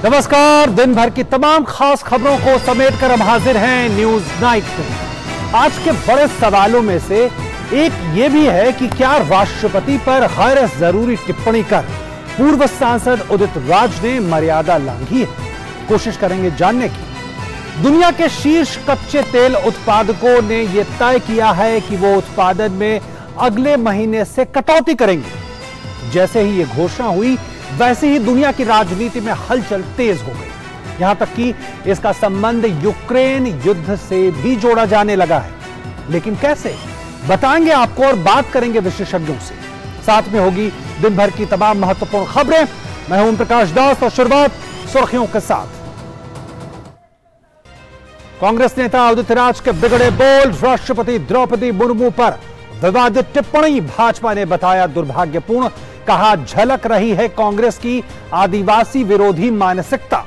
नमस्कार। दिन भर की तमाम खास खबरों को समेटकर हम हाजिर हैं न्यूज नाइट में। आज के बड़े सवालों में से एक ये भी है कि क्या राष्ट्रपति पर गैर जरूरी टिप्पणी कर पूर्व सांसद उदित राज ने मर्यादा लांघी है? कोशिश करेंगे जानने की। दुनिया के शीर्ष कच्चे तेल उत्पादकों ने यह तय किया है कि वो उत्पादन में अगले महीने से कटौती करेंगे। जैसे ही यह घोषणा हुई वैसे ही दुनिया की राजनीति में हलचल तेज हो गई। यहां तक कि इसका संबंध यूक्रेन युद्ध से भी जोड़ा जाने लगा है। लेकिन कैसे, बताएंगे आपको और बात करेंगे विशेषज्ञों से। साथ में होगी दिन भर की तमाम महत्वपूर्ण खबरें। मैं हूं प्रकाश दास और शुरुआत सुर्खियों के साथ। कांग्रेस नेता उदित राज के बिगड़े बोल, राष्ट्रपति द्रौपदी मुर्मू पर विवादित टिप्पणी भाजपा ने बताया दुर्भाग्यपूर्ण। कहा, झलक रही है कांग्रेस की आदिवासी विरोधी मानसिकता।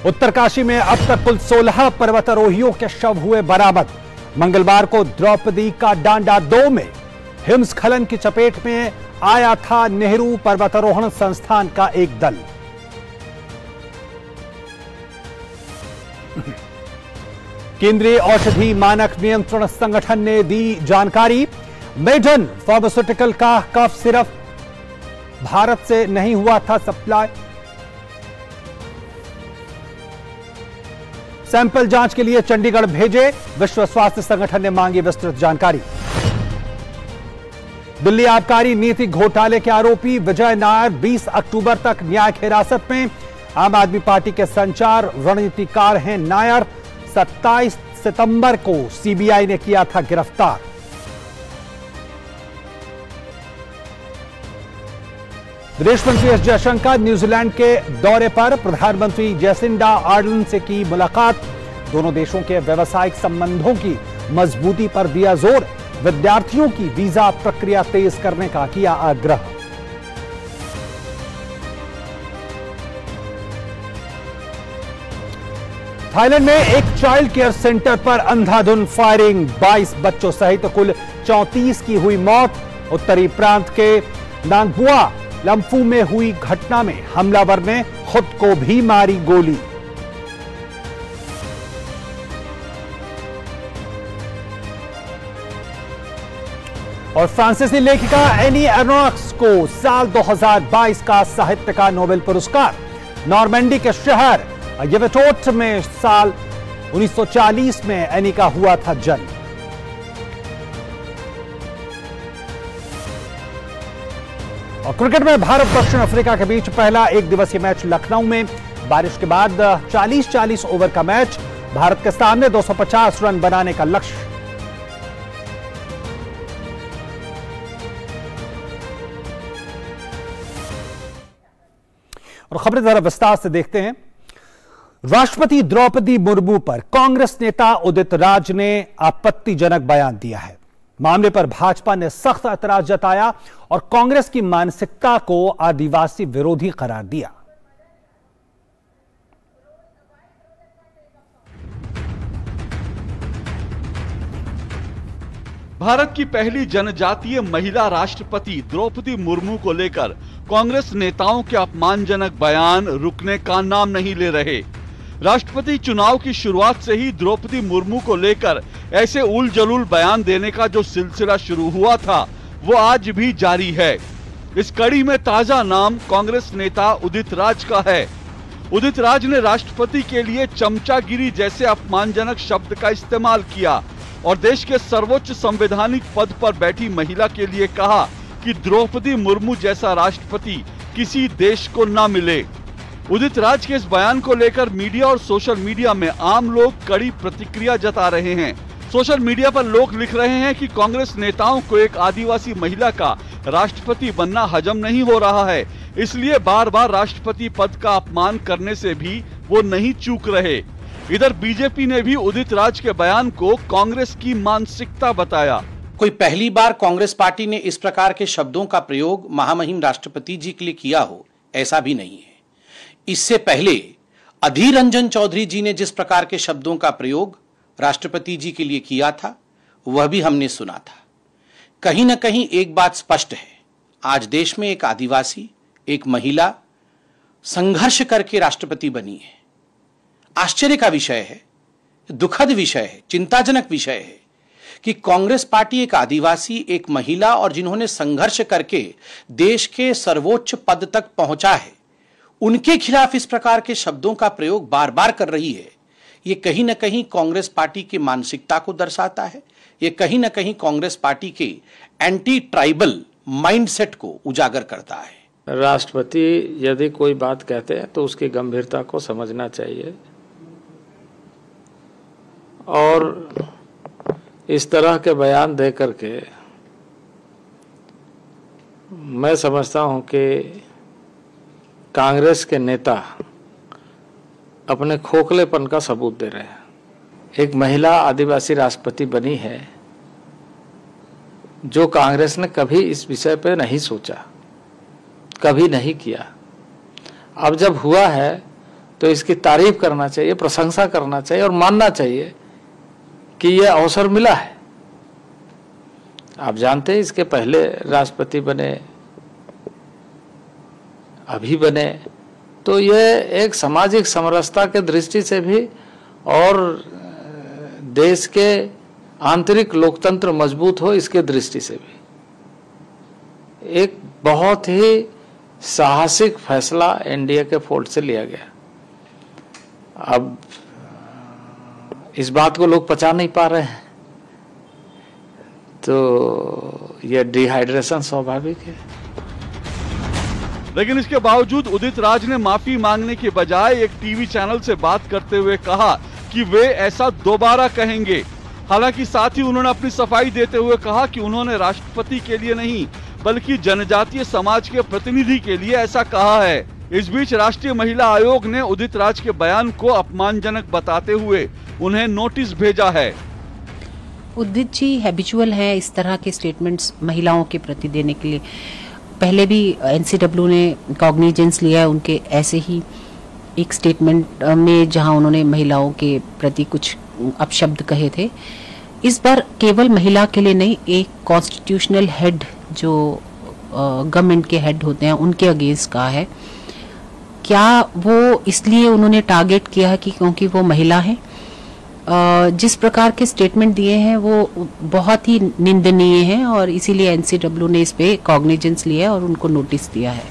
उत्तरकाशी में अब तक कुल 16 पर्वतारोहियों के शव हुए बरामद। मंगलवार को द्रौपदी का डांडा 2 में हिमस्खलन की चपेट में आया था नेहरू पर्वतारोहण संस्थान का एक दल। केंद्रीय औषधि मानक नियंत्रण संगठन ने दी जानकारी। मेडन फार्मास्यूटिकल का कफ सिरप भारत से नहीं हुआ था सप्लाई। सैंपल जांच के लिए चंडीगढ़ भेजे। विश्व स्वास्थ्य संगठन ने मांगी विस्तृत जानकारी। दिल्ली आबकारी नीति घोटाले के आरोपी विजय नायर 20 अक्टूबर तक न्यायिक हिरासत में। आम आदमी पार्टी के संचार रणनीतिकार हैं नायर। 27 सितंबर को सीबीआई ने किया था गिरफ्तार। विदेश मंत्री एस जयशंकर न्यूजीलैंड के दौरे पर। प्रधानमंत्री जेसिंडा आर्डर्न से की मुलाकात। दोनों देशों के व्यावसायिक संबंधों की मजबूती पर दिया जोर। विद्यार्थियों की वीजा प्रक्रिया तेज करने का किया आग्रह। थाईलैंड में एक चाइल्ड केयर सेंटर पर अंधाधुंध फायरिंग। 22 बच्चों सहित कुल 34 की हुई मौत। उत्तरी प्रांत के नांगबुआ लंफू में हुई घटना में हमलावर ने खुद को भी मारी गोली। और फ्रांसीसी लेखिका एनी एर्नोक्स को साल 2022 का साहित्य का नोबेल पुरस्कार। नॉर्मैंडी के शहर येवेटोट में साल 1940 में एनी का हुआ था जन्म। और क्रिकेट में भारत दक्षिण अफ्रीका के बीच पहला एक दिवसीय मैच लखनऊ में। बारिश के बाद 40-40 ओवर का मैच। भारत के सामने 250 रन बनाने का लक्ष्य। और खबरें जरा विस्तार से देखते हैं। राष्ट्रपति द्रौपदी मुर्मू पर कांग्रेस नेता उदित राज ने आपत्तिजनक बयान दिया है। मामले पर भाजपा ने सख्त ऐतराज जताया और कांग्रेस की मानसिकता को आदिवासी विरोधी करार दिया। भारत की पहली जनजातीय महिला राष्ट्रपति द्रौपदी मुर्मू को लेकर कांग्रेस नेताओं के अपमानजनक बयान रुकने का नाम नहीं ले रहे। राष्ट्रपति चुनाव की शुरुआत से ही द्रौपदी मुर्मू को लेकर ऐसे उल जलूल बयान देने का जो सिलसिला शुरू हुआ था वो आज भी जारी है। इस कड़ी में ताजा नाम कांग्रेस नेता उदित राज का है। उदित राज ने राष्ट्रपति के लिए चमचागिरी जैसे अपमानजनक शब्द का इस्तेमाल किया और देश के सर्वोच्च संवैधानिक पद पर बैठी महिला के लिए कहा कि द्रौपदी मुर्मू जैसा राष्ट्रपति किसी देश को ना मिले। उदित राज के इस बयान को लेकर मीडिया और सोशल मीडिया में आम लोग कड़ी प्रतिक्रिया जता रहे हैं। सोशल मीडिया पर लोग लिख रहे हैं कि कांग्रेस नेताओं को एक आदिवासी महिला का राष्ट्रपति बनना हजम नहीं हो रहा है, इसलिए बार बार राष्ट्रपति पद का अपमान करने से भी वो नहीं चूक रहे। इधर बीजेपी ने भी उदित राज के बयान को कांग्रेस की मानसिकता बताया। कोई पहली बार कांग्रेस पार्टी ने इस प्रकार के शब्दों का प्रयोग महामहिम राष्ट्रपति जी के लिए किया हो, ऐसा भी नहीं है। इससे पहले अधीर रंजन चौधरी जी ने जिस प्रकार के शब्दों का प्रयोग राष्ट्रपति जी के लिए किया था वह भी हमने सुना था। कहीं ना कहीं एक बात स्पष्ट है, आज देश में एक आदिवासी, एक महिला संघर्ष करके राष्ट्रपति बनी है। आश्चर्य का विषय है, दुखद विषय है, चिंताजनक विषय है कि कांग्रेस पार्टी एक आदिवासी, एक महिला और जिन्होंने संघर्ष करके देश के सर्वोच्च पद तक पहुंचा है, उनके खिलाफ इस प्रकार के शब्दों का प्रयोग बार बार कर रही है। ये कहीं ना कहीं कांग्रेस पार्टी की मानसिकता को दर्शाता है। ये कहीं ना कहीं कांग्रेस पार्टी के एंटी ट्राइबल माइंडसेट को उजागर करता है। राष्ट्रपति यदि कोई बात कहते हैं तो उसकी गंभीरता को समझना चाहिए और इस तरह के बयान दे करके मैं समझता हूं कि कांग्रेस के नेता अपने खोखलेपन का सबूत दे रहे हैं। एक महिला आदिवासी राष्ट्रपति बनी है, जो कांग्रेस ने कभी इस विषय पे नहीं सोचा, कभी नहीं किया। अब जब हुआ है तो इसकी तारीफ करना चाहिए, प्रशंसा करना चाहिए और मानना चाहिए कि यह अवसर मिला है। आप जानते हैं इसके पहले राष्ट्रपति बने, अभी बने, तो यह एक सामाजिक समरसता के दृष्टि से भी और देश के आंतरिक लोकतंत्र मजबूत हो इसके दृष्टि से भी एक बहुत ही साहसिक फैसला एनडीए के फोर्ट से लिया गया। अब इस बात को लोग पचा नहीं पा रहे हैं, तो यह डिहाइड्रेशन स्वाभाविक है। लेकिन इसके बावजूद उदित राज ने माफी मांगने के बजाय एक टीवी चैनल से बात करते हुए कहा कि वे ऐसा दोबारा कहेंगे। हालांकि साथ ही उन्होंने अपनी सफाई देते हुए कहा कि उन्होंने राष्ट्रपति के लिए नहीं बल्कि जनजातीय समाज के प्रतिनिधि के लिए ऐसा कहा है। इस बीच राष्ट्रीय महिला आयोग ने उदित राज के बयान को अपमानजनक बताते हुए उन्हें नोटिस भेजा है। उदित जी हैबिचुअल है इस तरह के स्टेटमेंट्स महिलाओं के प्रति देने के लिए। पहले भी एनसीडब्ल्यू ने कॉग्निजेंस लिया है उनके ऐसे ही एक स्टेटमेंट में, जहां उन्होंने महिलाओं के प्रति कुछ अपशब्द कहे थे। इस बार केवल महिला के लिए नहीं, एक कॉन्स्टिट्यूशनल हेड जो गवर्नमेंट के हेड होते हैं उनके अगेंस्ट कहा है। क्या वो इसलिए उन्होंने टारगेट किया है कि क्योंकि वो महिला है? जिस प्रकार के स्टेटमेंट दिए हैं वो बहुत ही निंदनीय हैं और इसीलिए एनसीडब्ल्यू ने इस पे कॉग्निजेंस लिया है और उनको नोटिस दिया है।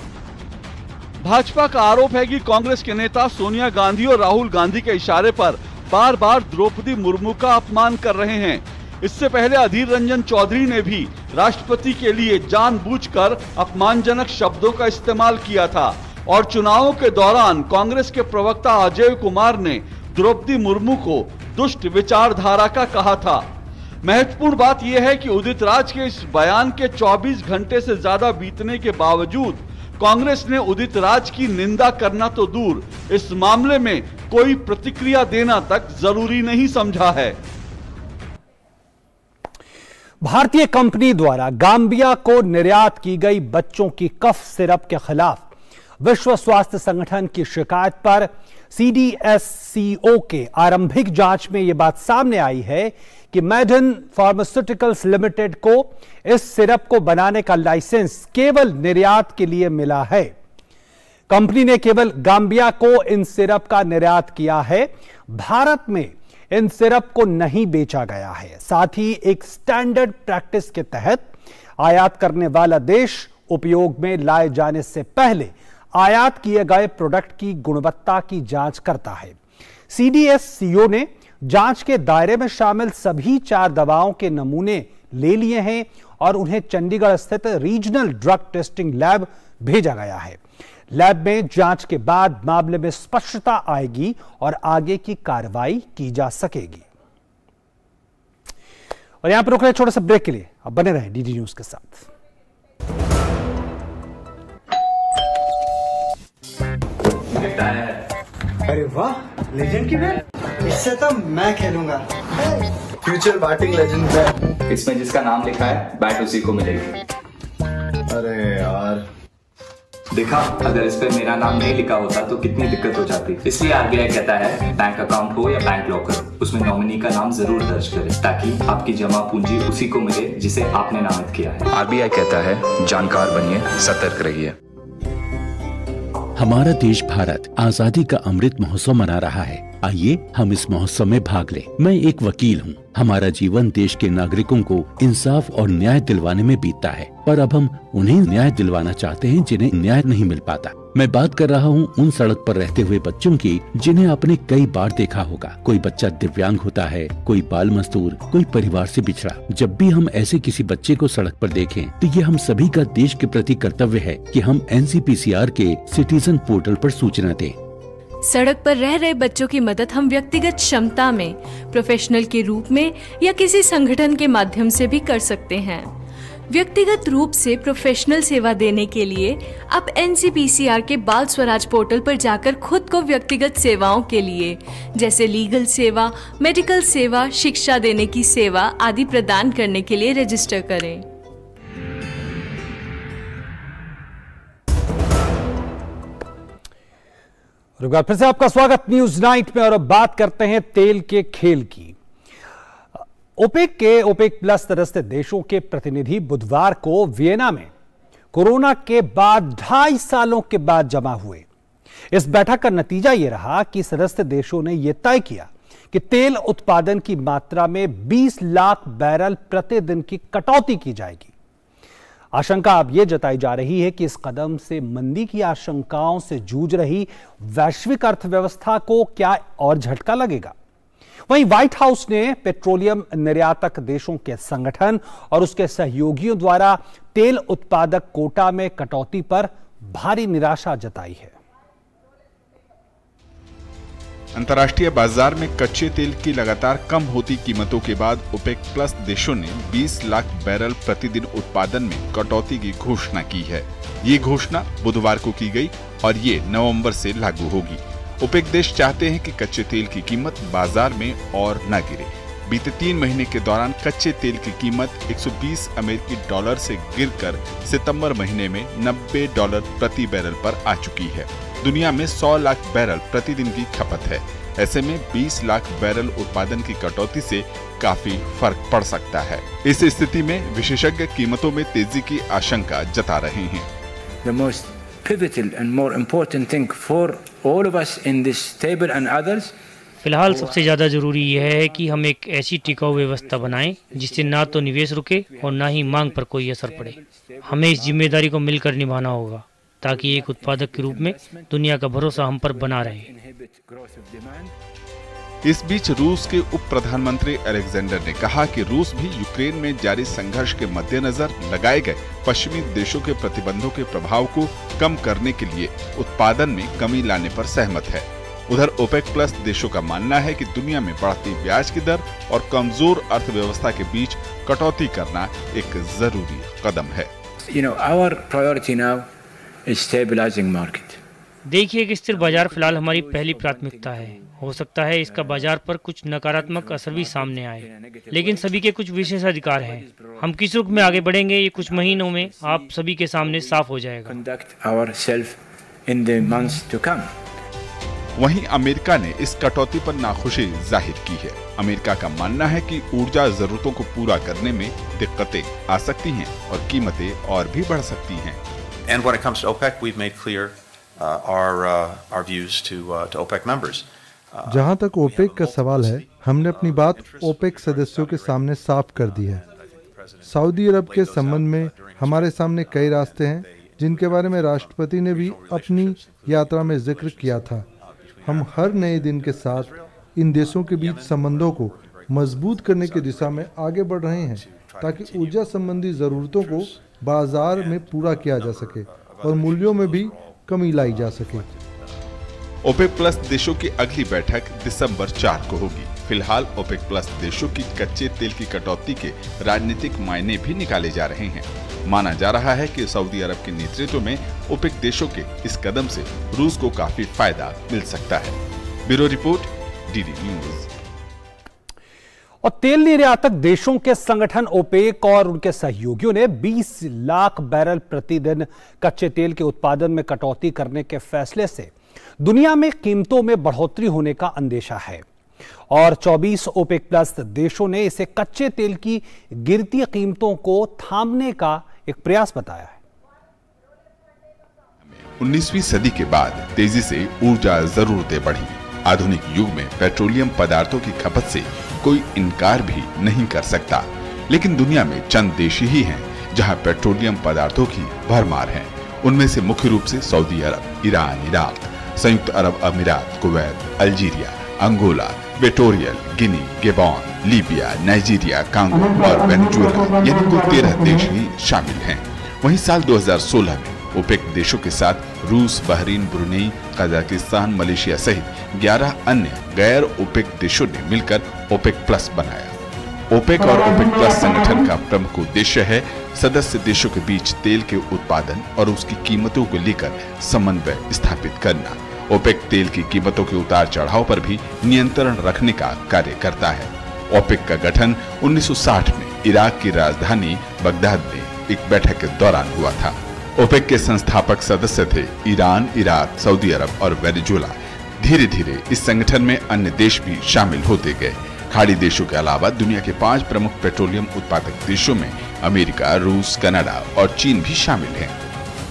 भाजपा का आरोप है कि कांग्रेस के नेता सोनिया गांधी और राहुल गांधी के इशारे पर बार बार द्रौपदी मुर्मू का अपमान कर रहे हैं। इससे पहले अधीर रंजन चौधरी ने भी राष्ट्रपति के लिए जानबूझकर अपमानजनक शब्दों का इस्तेमाल किया था और चुनावों के दौरान कांग्रेस के प्रवक्ता अजय कुमार ने द्रौपदी मुर्मू को दुष्ट विचारधारा का कहा था। महत्वपूर्ण बात यह है कि उदित राज के इस बयान के 24 घंटे से ज्यादा बीतने के बावजूद कांग्रेस ने उदित राज की निंदा करना तो दूर, इस मामले में कोई प्रतिक्रिया देना तक जरूरी नहीं समझा है। भारतीय कंपनी द्वारा गाम्बिया को निर्यात की गई बच्चों की कफ सिरप के खिलाफ विश्व स्वास्थ्य संगठन की शिकायत पर सीडीएससीओ के आरंभिक जांच में यह बात सामने आई है कि मैडन फार्मास्यूटिकल्स लिमिटेड को इस सिरप को बनाने का लाइसेंस केवल निर्यात के लिए मिला है। कंपनी ने केवल गाम्बिया को इन सिरप का निर्यात किया है, भारत में इन सिरप को नहीं बेचा गया है। साथ ही एक स्टैंडर्ड प्रैक्टिस के तहत आयात करने वाला देश उपयोग में लाए जाने से पहले आयात किए गए प्रोडक्ट की गुणवत्ता की जांच करता है। सीडीएससीओ ने जांच के दायरे में शामिल सभी 4 दवाओं के नमूने ले लिए हैं और उन्हें चंडीगढ़ स्थित रीजनल ड्रग टेस्टिंग लैब भेजा गया है। लैब में जांच के बाद मामले में स्पष्टता आएगी और आगे की कार्रवाई की जा सकेगी। और यहां पर रुक रहे छोटे से ब्रेक के लिए, अब बने रहें डीडी न्यूज के साथ। अरे वाह, लेजेंड की बैट, इससे तो मैं खेलूंगा। फ्यूचर बैटिंग लेजेंड बैट, इसमें जिसका नाम लिखा है बैट उसी को मिलेगी। अरे यार, देखा, अगर इस पे मेरा नाम नहीं लिखा होता तो कितनी दिक्कत हो जाती। इसलिए आरबीआई कहता है बैंक अकाउंट हो या बैंक लॉकर, उसमें नॉमिनी का नाम जरूर दर्ज करें ताकि आपकी जमा पूंजी उसी को मिले जिसे आपने नामित किया है। आरबीआई कहता है जानकार बनिए, सतर्क रहिए। हमारा देश भारत आजादी का अमृत महोत्सव मना रहा है। आइए हम इस महोत्सव में भाग लें। मैं एक वकील हूँ। हमारा जीवन देश के नागरिकों को इंसाफ और न्याय दिलवाने में बीतता है, पर अब हम उन्हें न्याय दिलवाना चाहते हैं जिन्हें न्याय नहीं मिल पाता। मैं बात कर रहा हूँ उन सड़क पर रहते हुए बच्चों की जिन्हें आपने कई बार देखा होगा। कोई बच्चा दिव्यांग होता है, कोई बाल मजदूर, कोई परिवार से बिछड़ा। जब भी हम ऐसे किसी बच्चे को सड़क पर देखें तो ये हम सभी का देश के प्रति कर्तव्य है कि हम NCPCR के सिटीजन पोर्टल पर सूचना दें। सड़क पर रह रहे बच्चों की मदद हम व्यक्तिगत क्षमता में, प्रोफेशनल के रूप में या किसी संगठन के माध्यम से भी कर सकते हैं। व्यक्तिगत रूप से प्रोफेशनल सेवा देने के लिए आप NCPCR के बाल स्वराज पोर्टल पर जाकर खुद को व्यक्तिगत सेवाओं के लिए जैसे लीगल सेवा, मेडिकल सेवा, शिक्षा देने की सेवा आदि प्रदान करने के लिए रजिस्टर करें। एक बार फिर से आपका स्वागत न्यूज नाइट में। और अब बात करते हैं तेल के खेल की। ओपेक प्लस सदस्य देशों के प्रतिनिधि बुधवार को वियना में कोरोना के बाद 2.5 सालों के बाद जमा हुए। इस बैठक का नतीजा यह रहा कि सदस्य देशों ने यह तय किया कि तेल उत्पादन की मात्रा में 20 लाख बैरल प्रतिदिन की कटौती की जाएगी। आशंका अब यह जताई जा रही है कि इस कदम से मंदी की आशंकाओं से जूझ रही वैश्विक अर्थव्यवस्था को क्या और झटका लगेगा। वहीं व्हाइट हाउस ने पेट्रोलियम निर्यातक देशों के संगठन और उसके सहयोगियों द्वारा तेल उत्पादक कोटा में कटौती पर भारी निराशा जताई है। अंतर्राष्ट्रीय बाजार में कच्चे तेल की लगातार कम होती कीमतों के बाद ओपेक प्लस देशों ने 20 लाख बैरल प्रतिदिन उत्पादन में कटौती की घोषणा की है। ये घोषणा बुधवार को की गई और ये नवंबर से लागू होगी। ओपेक देश चाहते हैं कि कच्चे तेल की कीमत बाजार में और न गिरे। बीते 3 महीने के दौरान कच्चे तेल की कीमत 120 अमेरिकी डॉलर से गिरकर सितंबर महीने में $90 प्रति बैरल पर आ चुकी है। दुनिया में 100 लाख बैरल प्रतिदिन की खपत है। ऐसे में 20 लाख बैरल उत्पादन की कटौती से काफी फर्क पड़ सकता है। इस स्थिति में विशेषज्ञ कीमतों में तेजी की आशंका जता रहे हैं। The most pivotal and more important thing for all of us in this table and others. फिलहाल सबसे ज़्यादा ज़रूरी यह है कि हम एक ऐसी टिकाऊ व्यवस्था बनाएं जिससे ना तो निवेश रुके और ना ही मांग पर कोई असर पड़े। हमें इस जिम्मेदारी को मिलकर निभाना होगा ताकि एक उत्पादक के रूप में दुनिया का भरोसा हम पर बना रहे। इस बीच रूस के उप प्रधानमंत्री अलेक्जेंडर ने कहा कि रूस भी यूक्रेन में जारी संघर्ष के मद्देनजर लगाए गए पश्चिमी देशों के प्रतिबंधों के प्रभाव को कम करने के लिए उत्पादन में कमी लाने पर सहमत है। उधर ओपेक प्लस देशों का मानना है कि दुनिया में बढ़ती ब्याज की दर और कमजोर अर्थव्यवस्था के बीच कटौती करना एक जरूरी कदम है। Our priority now is stabilizing market. देखिए कि स्थिर बाजार फिलहाल हमारी पहली प्राथमिकता है। हो सकता है इसका बाजार पर कुछ नकारात्मक असर भी सामने आए, लेकिन सभी के कुछ विशेषाधिकार हैं। हम किस रुख में आगे बढ़ेंगे ये कुछ महीनों में आप सभी के सामने साफ हो जाएगा। वहीं अमेरिका ने इस कटौती पर नाखुशी जाहिर की है। अमेरिका का मानना है कि ऊर्जा जरूरतों को पूरा करने में दिक्कतें आ सकती हैं और कीमतें और भी बढ़ सकती हैं। And when it comes to OPEC, we've made clear our views to OPEC members. जहां तक ओपेक का सवाल है, हमने अपनी बात ओपेक सदस्यों के सामने साफ कर दी है। सऊदी अरब के संबंध में हमारे सामने कई रास्ते हैं जिनके बारे में राष्ट्रपति ने भी अपनी यात्रा में जिक्र किया था। हम हर नए दिन के साथ इन देशों के बीच संबंधों को मजबूत करने की दिशा में आगे बढ़ रहे हैं ताकि ऊर्जा संबंधी जरूरतों को बाजार में पूरा किया जा सके और मूल्यों में भी कमी लाई जा सके। ओपेक प्लस देशों की अगली बैठक दिसंबर 4 को होगी। फिलहाल ओपेक प्लस देशों की कच्चे तेल की कटौती के राजनीतिक मायने भी निकाले जा रहे हैं। माना जा रहा है कि सऊदी अरब के नेतृत्व में ओपेक देशों के इस कदम से रूस को काफी फायदा मिल सकता है। Bureau report, DD news. और तेल निर्यातक देशों के संगठन ओपेक और उनके सहयोगियों ने 20 लाख बैरल प्रतिदिन कच्चे तेल के उत्पादन में कटौती करने के फैसले से दुनिया में कीमतों में बढ़ोतरी होने का अंदेशा है और 24 ओपेक प्लस देशों ने इसे कच्चे तेल की गिरती कीमतों को थामने का एक प्रयास बताया है। 19वीं सदी के बाद तेजी से ऊर्जा जरूरतें बढ़ी। आधुनिक युग में पेट्रोलियम पदार्थों की खपत से कोई इनकार भी नहीं कर सकता, लेकिन दुनिया में चंद देश ही हैं जहां पेट्रोलियम पदार्थों की भरमार है। उनमें से मुख्य रूप से सऊदी अरब, ईरान, इराक, संयुक्त अरब अमीरात, Kuwait, Algeria, Angola, Equatorial Guinea, Gabon, Libya, Nigeria, Congo और वेनेजुएला यानी कुल 13 देश ही शामिल हैं। वहीं साल 2016 में ओपेक देशों के साथ रूस, बहरीन, ब्रुनेई, कजाकिस्तान, मलेशिया सहित 11 अन्य गैर ओपेक देशों ने मिलकर ओपेक प्लस बनाया। ओपेक और ओपेक प्लस संगठन का प्रमुख उद्देश्य है सदस्य देशों के बीच तेल के उत्पादन और उसकी कीमतों को लेकर समन्वय स्थापित करना। ओपेक तेल की कीमतों के उतार चढ़ाव पर भी नियंत्रण रखने का कार्य करता है। ओपेक का गठन 1960 में इराक की राजधानी बगदाद में एक बैठक के दौरान हुआ था। ओपेक के संस्थापक सदस्य थे ईरान, इराक, सऊदी अरब और वेनेजुएला। धीरे धीरे इस संगठन में अन्य देश भी शामिल होते गए। खाड़ी देशों के अलावा दुनिया के 5 प्रमुख पेट्रोलियम उत्पादक देशों में अमेरिका, रूस, कनाडा और चीन भी शामिल हैं।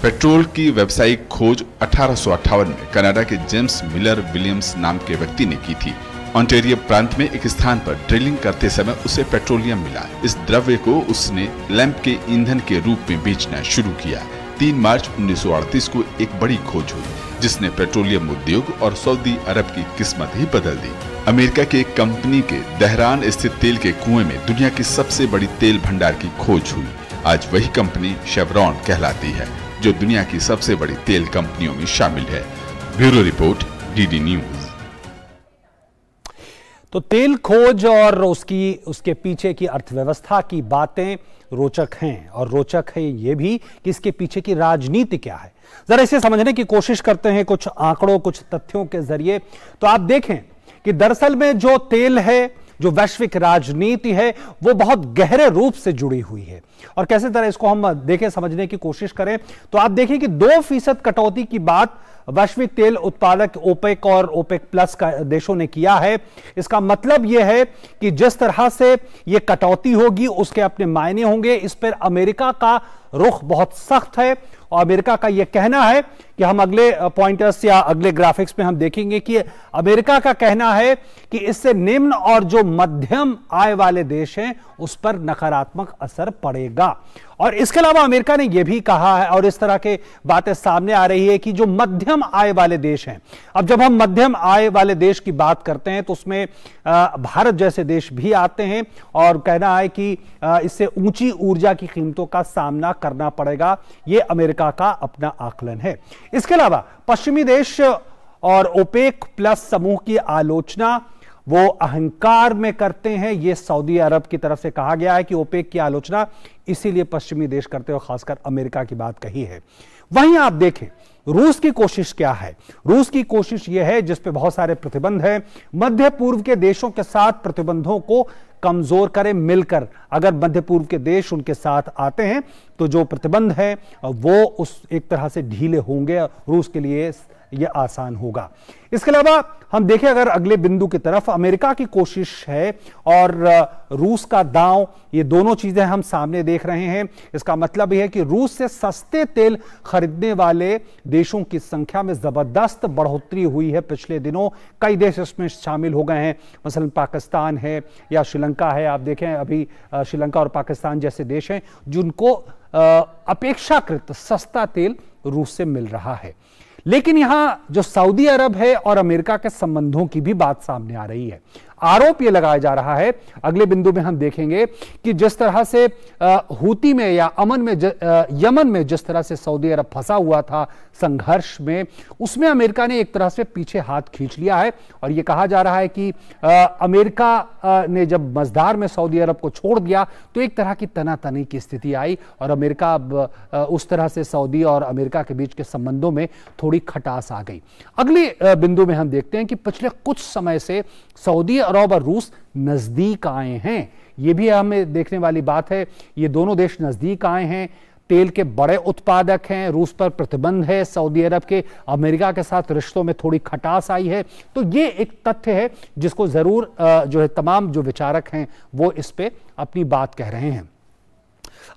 पेट्रोल की व्यावसायिक खोज 1858 में कनाडा के जेम्स मिलर विलियम्स नाम के व्यक्ति ने की थी। ऑन्टेरियो प्रांत में एक स्थान पर ड्रिलिंग करते समय उसे पेट्रोलियम मिला। इस द्रव्य को उसने लैंप के ईंधन के रूप में बेचना शुरू किया। 3 मार्च 1938 को एक बड़ी खोज हुई जिसने पेट्रोलियम उद्योग और सऊदी अरब की किस्मत ही बदल दी। अमेरिका की एक कंपनी के दहरान स्थित तेल के कुएं में दुनिया की सबसे बड़ी तेल भंडार की खोज हुई। आज वही कंपनी शेवरॉन कहलाती है जो दुनिया की सबसे बड़ी तेल कंपनियों में शामिल है। Bureau report, DD news. तो तेल खोज और उसके पीछे की अर्थव्यवस्था की बातें रोचक हैं और रोचक है ये भी कि इसके पीछे की राजनीति क्या है। जरा इसे समझने की कोशिश करते हैं कुछ आंकड़ों, कुछ तथ्यों के जरिए। तो आप देखें कि दरअसल में जो तेल है, जो वैश्विक राजनीति है, वो बहुत गहरे रूप से जुड़ी हुई है। और कैसे तरह इसको हम देखें, समझने की कोशिश करें तो आप देखें कि 2% कटौती की बात वैश्विक तेल उत्पादक ओपेक और ओपेक प्लस का देशों ने किया है। इसका मतलब यह है कि जिस तरह से यह कटौती होगी उसके अपने मायने होंगे। इस पर अमेरिका का रुख बहुत सख्त है और अमेरिका का यह कहना है कि हम अगले पॉइंटर्स या अगले ग्राफिक्स में हम देखेंगे कि अमेरिका का कहना है कि इससे निम्न और जो मध्यम आय वाले देश हैं उस पर नकारात्मक असर पड़ेगा। और इसके अलावा अमेरिका ने यह भी कहा है और इस तरह के बातें सामने आ रही है कि जो मध्यम आय वाले देश हैं, अब जब हम मध्यम आय वाले देश की बात करते हैं तो उसमें भारत जैसे देश भी आते हैं और कहना है कि इससे ऊंची ऊर्जा की कीमतों का सामना करना पड़ेगा। यह अमेरिका का अपना आकलन है। इसके अलावा पश्चिमी देश और ओपेक प्लस समूह की आलोचना वो अहंकार में करते हैं। यह सऊदी अरब की तरफ से कहा गया है कि ओपेक की आलोचना इसीलिए पश्चिमी देश करते हैं और खासकर अमेरिका की बात कही है। वहीं आप देखें रूस की कोशिश क्या है। रूस की कोशिश यह है जिस पे बहुत सारे प्रतिबंध हैं, मध्य पूर्व के देशों के साथ प्रतिबंधों को कमजोर करें मिलकर। अगर मध्य पूर्व के देश उनके साथ आते हैं तो जो प्रतिबंध है वो उस एक तरह से ढीले होंगे, रूस के लिए यह आसान होगा। इसके अलावा हम देखें अगर अगले बिंदु की तरफ, अमेरिका की कोशिश है और रूस का दांव, ये दोनों चीजें हम सामने देख रहे हैं। इसका मतलब यह है कि रूस से सस्ते तेल खरीदने वाले देशों की संख्या में जबरदस्त बढ़ोतरी हुई है पिछले दिनों। कई देश इसमें शामिल हो गए हैं, मसलन पाकिस्तान है या श्रीलंका है। आप देखें अभी श्रीलंका और पाकिस्तान जैसे देश हैं जिनको अपेक्षाकृत सस्ता तेल रूस से मिल रहा है। लेकिन यहां जो सऊदी अरब है और अमेरिका के संबंधों की भी बात सामने आ रही है। आरोप यह लगाया जा रहा है, अगले बिंदु में हम देखेंगे कि जिस तरह से हूती में या यमन में जिस तरह से सऊदी अरब फंसा हुआ था संघर्ष में, उसमें अमेरिका ने एक तरह से पीछे हाथ खींच लिया है। और यह कहा जा रहा है कि अमेरिका ने जब मझधार में सऊदी अरब को छोड़ दिया तो एक तरह की तनातनी की स्थिति आई और अमेरिका अब उस तरह से सऊदी और अमेरिका के बीच के संबंधों में थोड़ी खटास आ गई। अगले बिंदु में हम देखते हैं कि पिछले कुछ समय से सऊदी अरब और रूस नजदीक आए हैं। ये भी हमें देखने वाली बात है, ये दोनों देश नजदीक आए हैं, तेल के बड़े उत्पादक हैं, रूस पर प्रतिबंध है, सऊदी अरब के अमेरिका के साथ रिश्तों में थोड़ी खटास आई है। तो ये एक तथ्य है जिसको जरूर जो है तमाम जो विचारक हैं वो इस पे अपनी बात कह रहे हैं।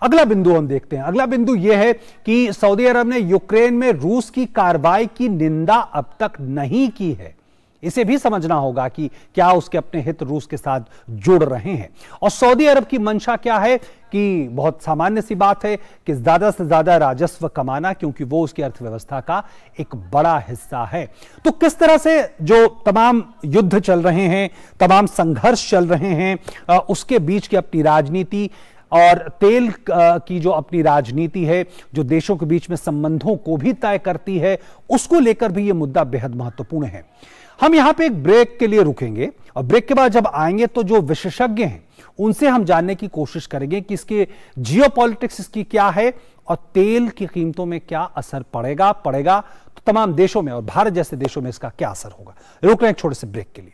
अगला बिंदु हम देखते हैं। अगला बिंदु यह है कि सऊदी अरब ने यूक्रेन में रूस की कार्रवाई की निंदा अब तक नहीं की है। इसे भी समझना होगा कि क्या उसके अपने हित रूस के साथ जुड़ रहे हैं। और सऊदी अरब की मंशा क्या है कि बहुत सामान्य सी बात है कि ज्यादा से ज्यादा राजस्व कमाना, क्योंकि वो उसकी अर्थव्यवस्था का एक बड़ा हिस्सा है। तो किस तरह से जो तमाम युद्ध चल रहे हैं, तमाम संघर्ष चल रहे हैं, उसके बीच की अपनी राजनीति और तेल की जो अपनी राजनीति है, जो देशों के बीच में संबंधों को भी तय करती है, उसको लेकर भी यह मुद्दा बेहद महत्वपूर्ण है। हम यहां पे एक ब्रेक के लिए रुकेंगे और ब्रेक के बाद जब आएंगे तो जो विशेषज्ञ हैं उनसे हम जानने की कोशिश करेंगे कि इसके जियोपॉलिटिक्स इसकी क्या है और तेल की कीमतों में क्या असर पड़ेगा तो तमाम देशों में और भारत जैसे देशों में इसका क्या असर होगा। रुक रहे हैं एक छोटे से ब्रेक के लिए।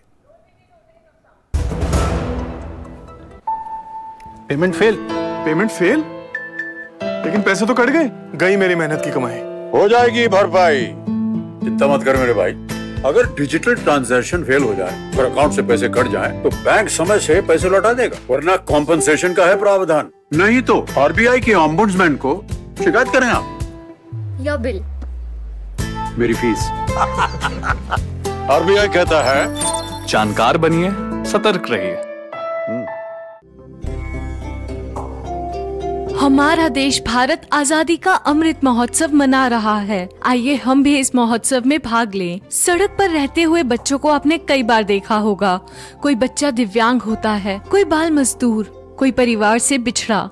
पेमेंट फेल, लेकिन पैसे तो कट गई मेरी मेहनत की कमाई। हो जाएगी भरपाई, चिंता मत कर मेरे भाई। अगर डिजिटल ट्रांजैक्शन फेल हो जाए और अकाउंट से पैसे कट जाएं, तो बैंक समय से पैसे लौटा देगा, वरना कॉम्पनसेशन का है प्रावधान। नहीं तो आरबीआई के ऑम्बुड्समैन को शिकायत करें आप। या बिल, मेरी फीस। आरबीआई कहता है जानकार बनिए, सतर्क रहिए। हमारा देश भारत आजादी का अमृत महोत्सव मना रहा है। आइए हम भी इस महोत्सव में भाग लें। सड़क पर रहते हुए बच्चों को आपने कई बार देखा होगा। कोई बच्चा दिव्यांग होता है, कोई बाल मजदूर, कोई परिवार से बिछड़ा।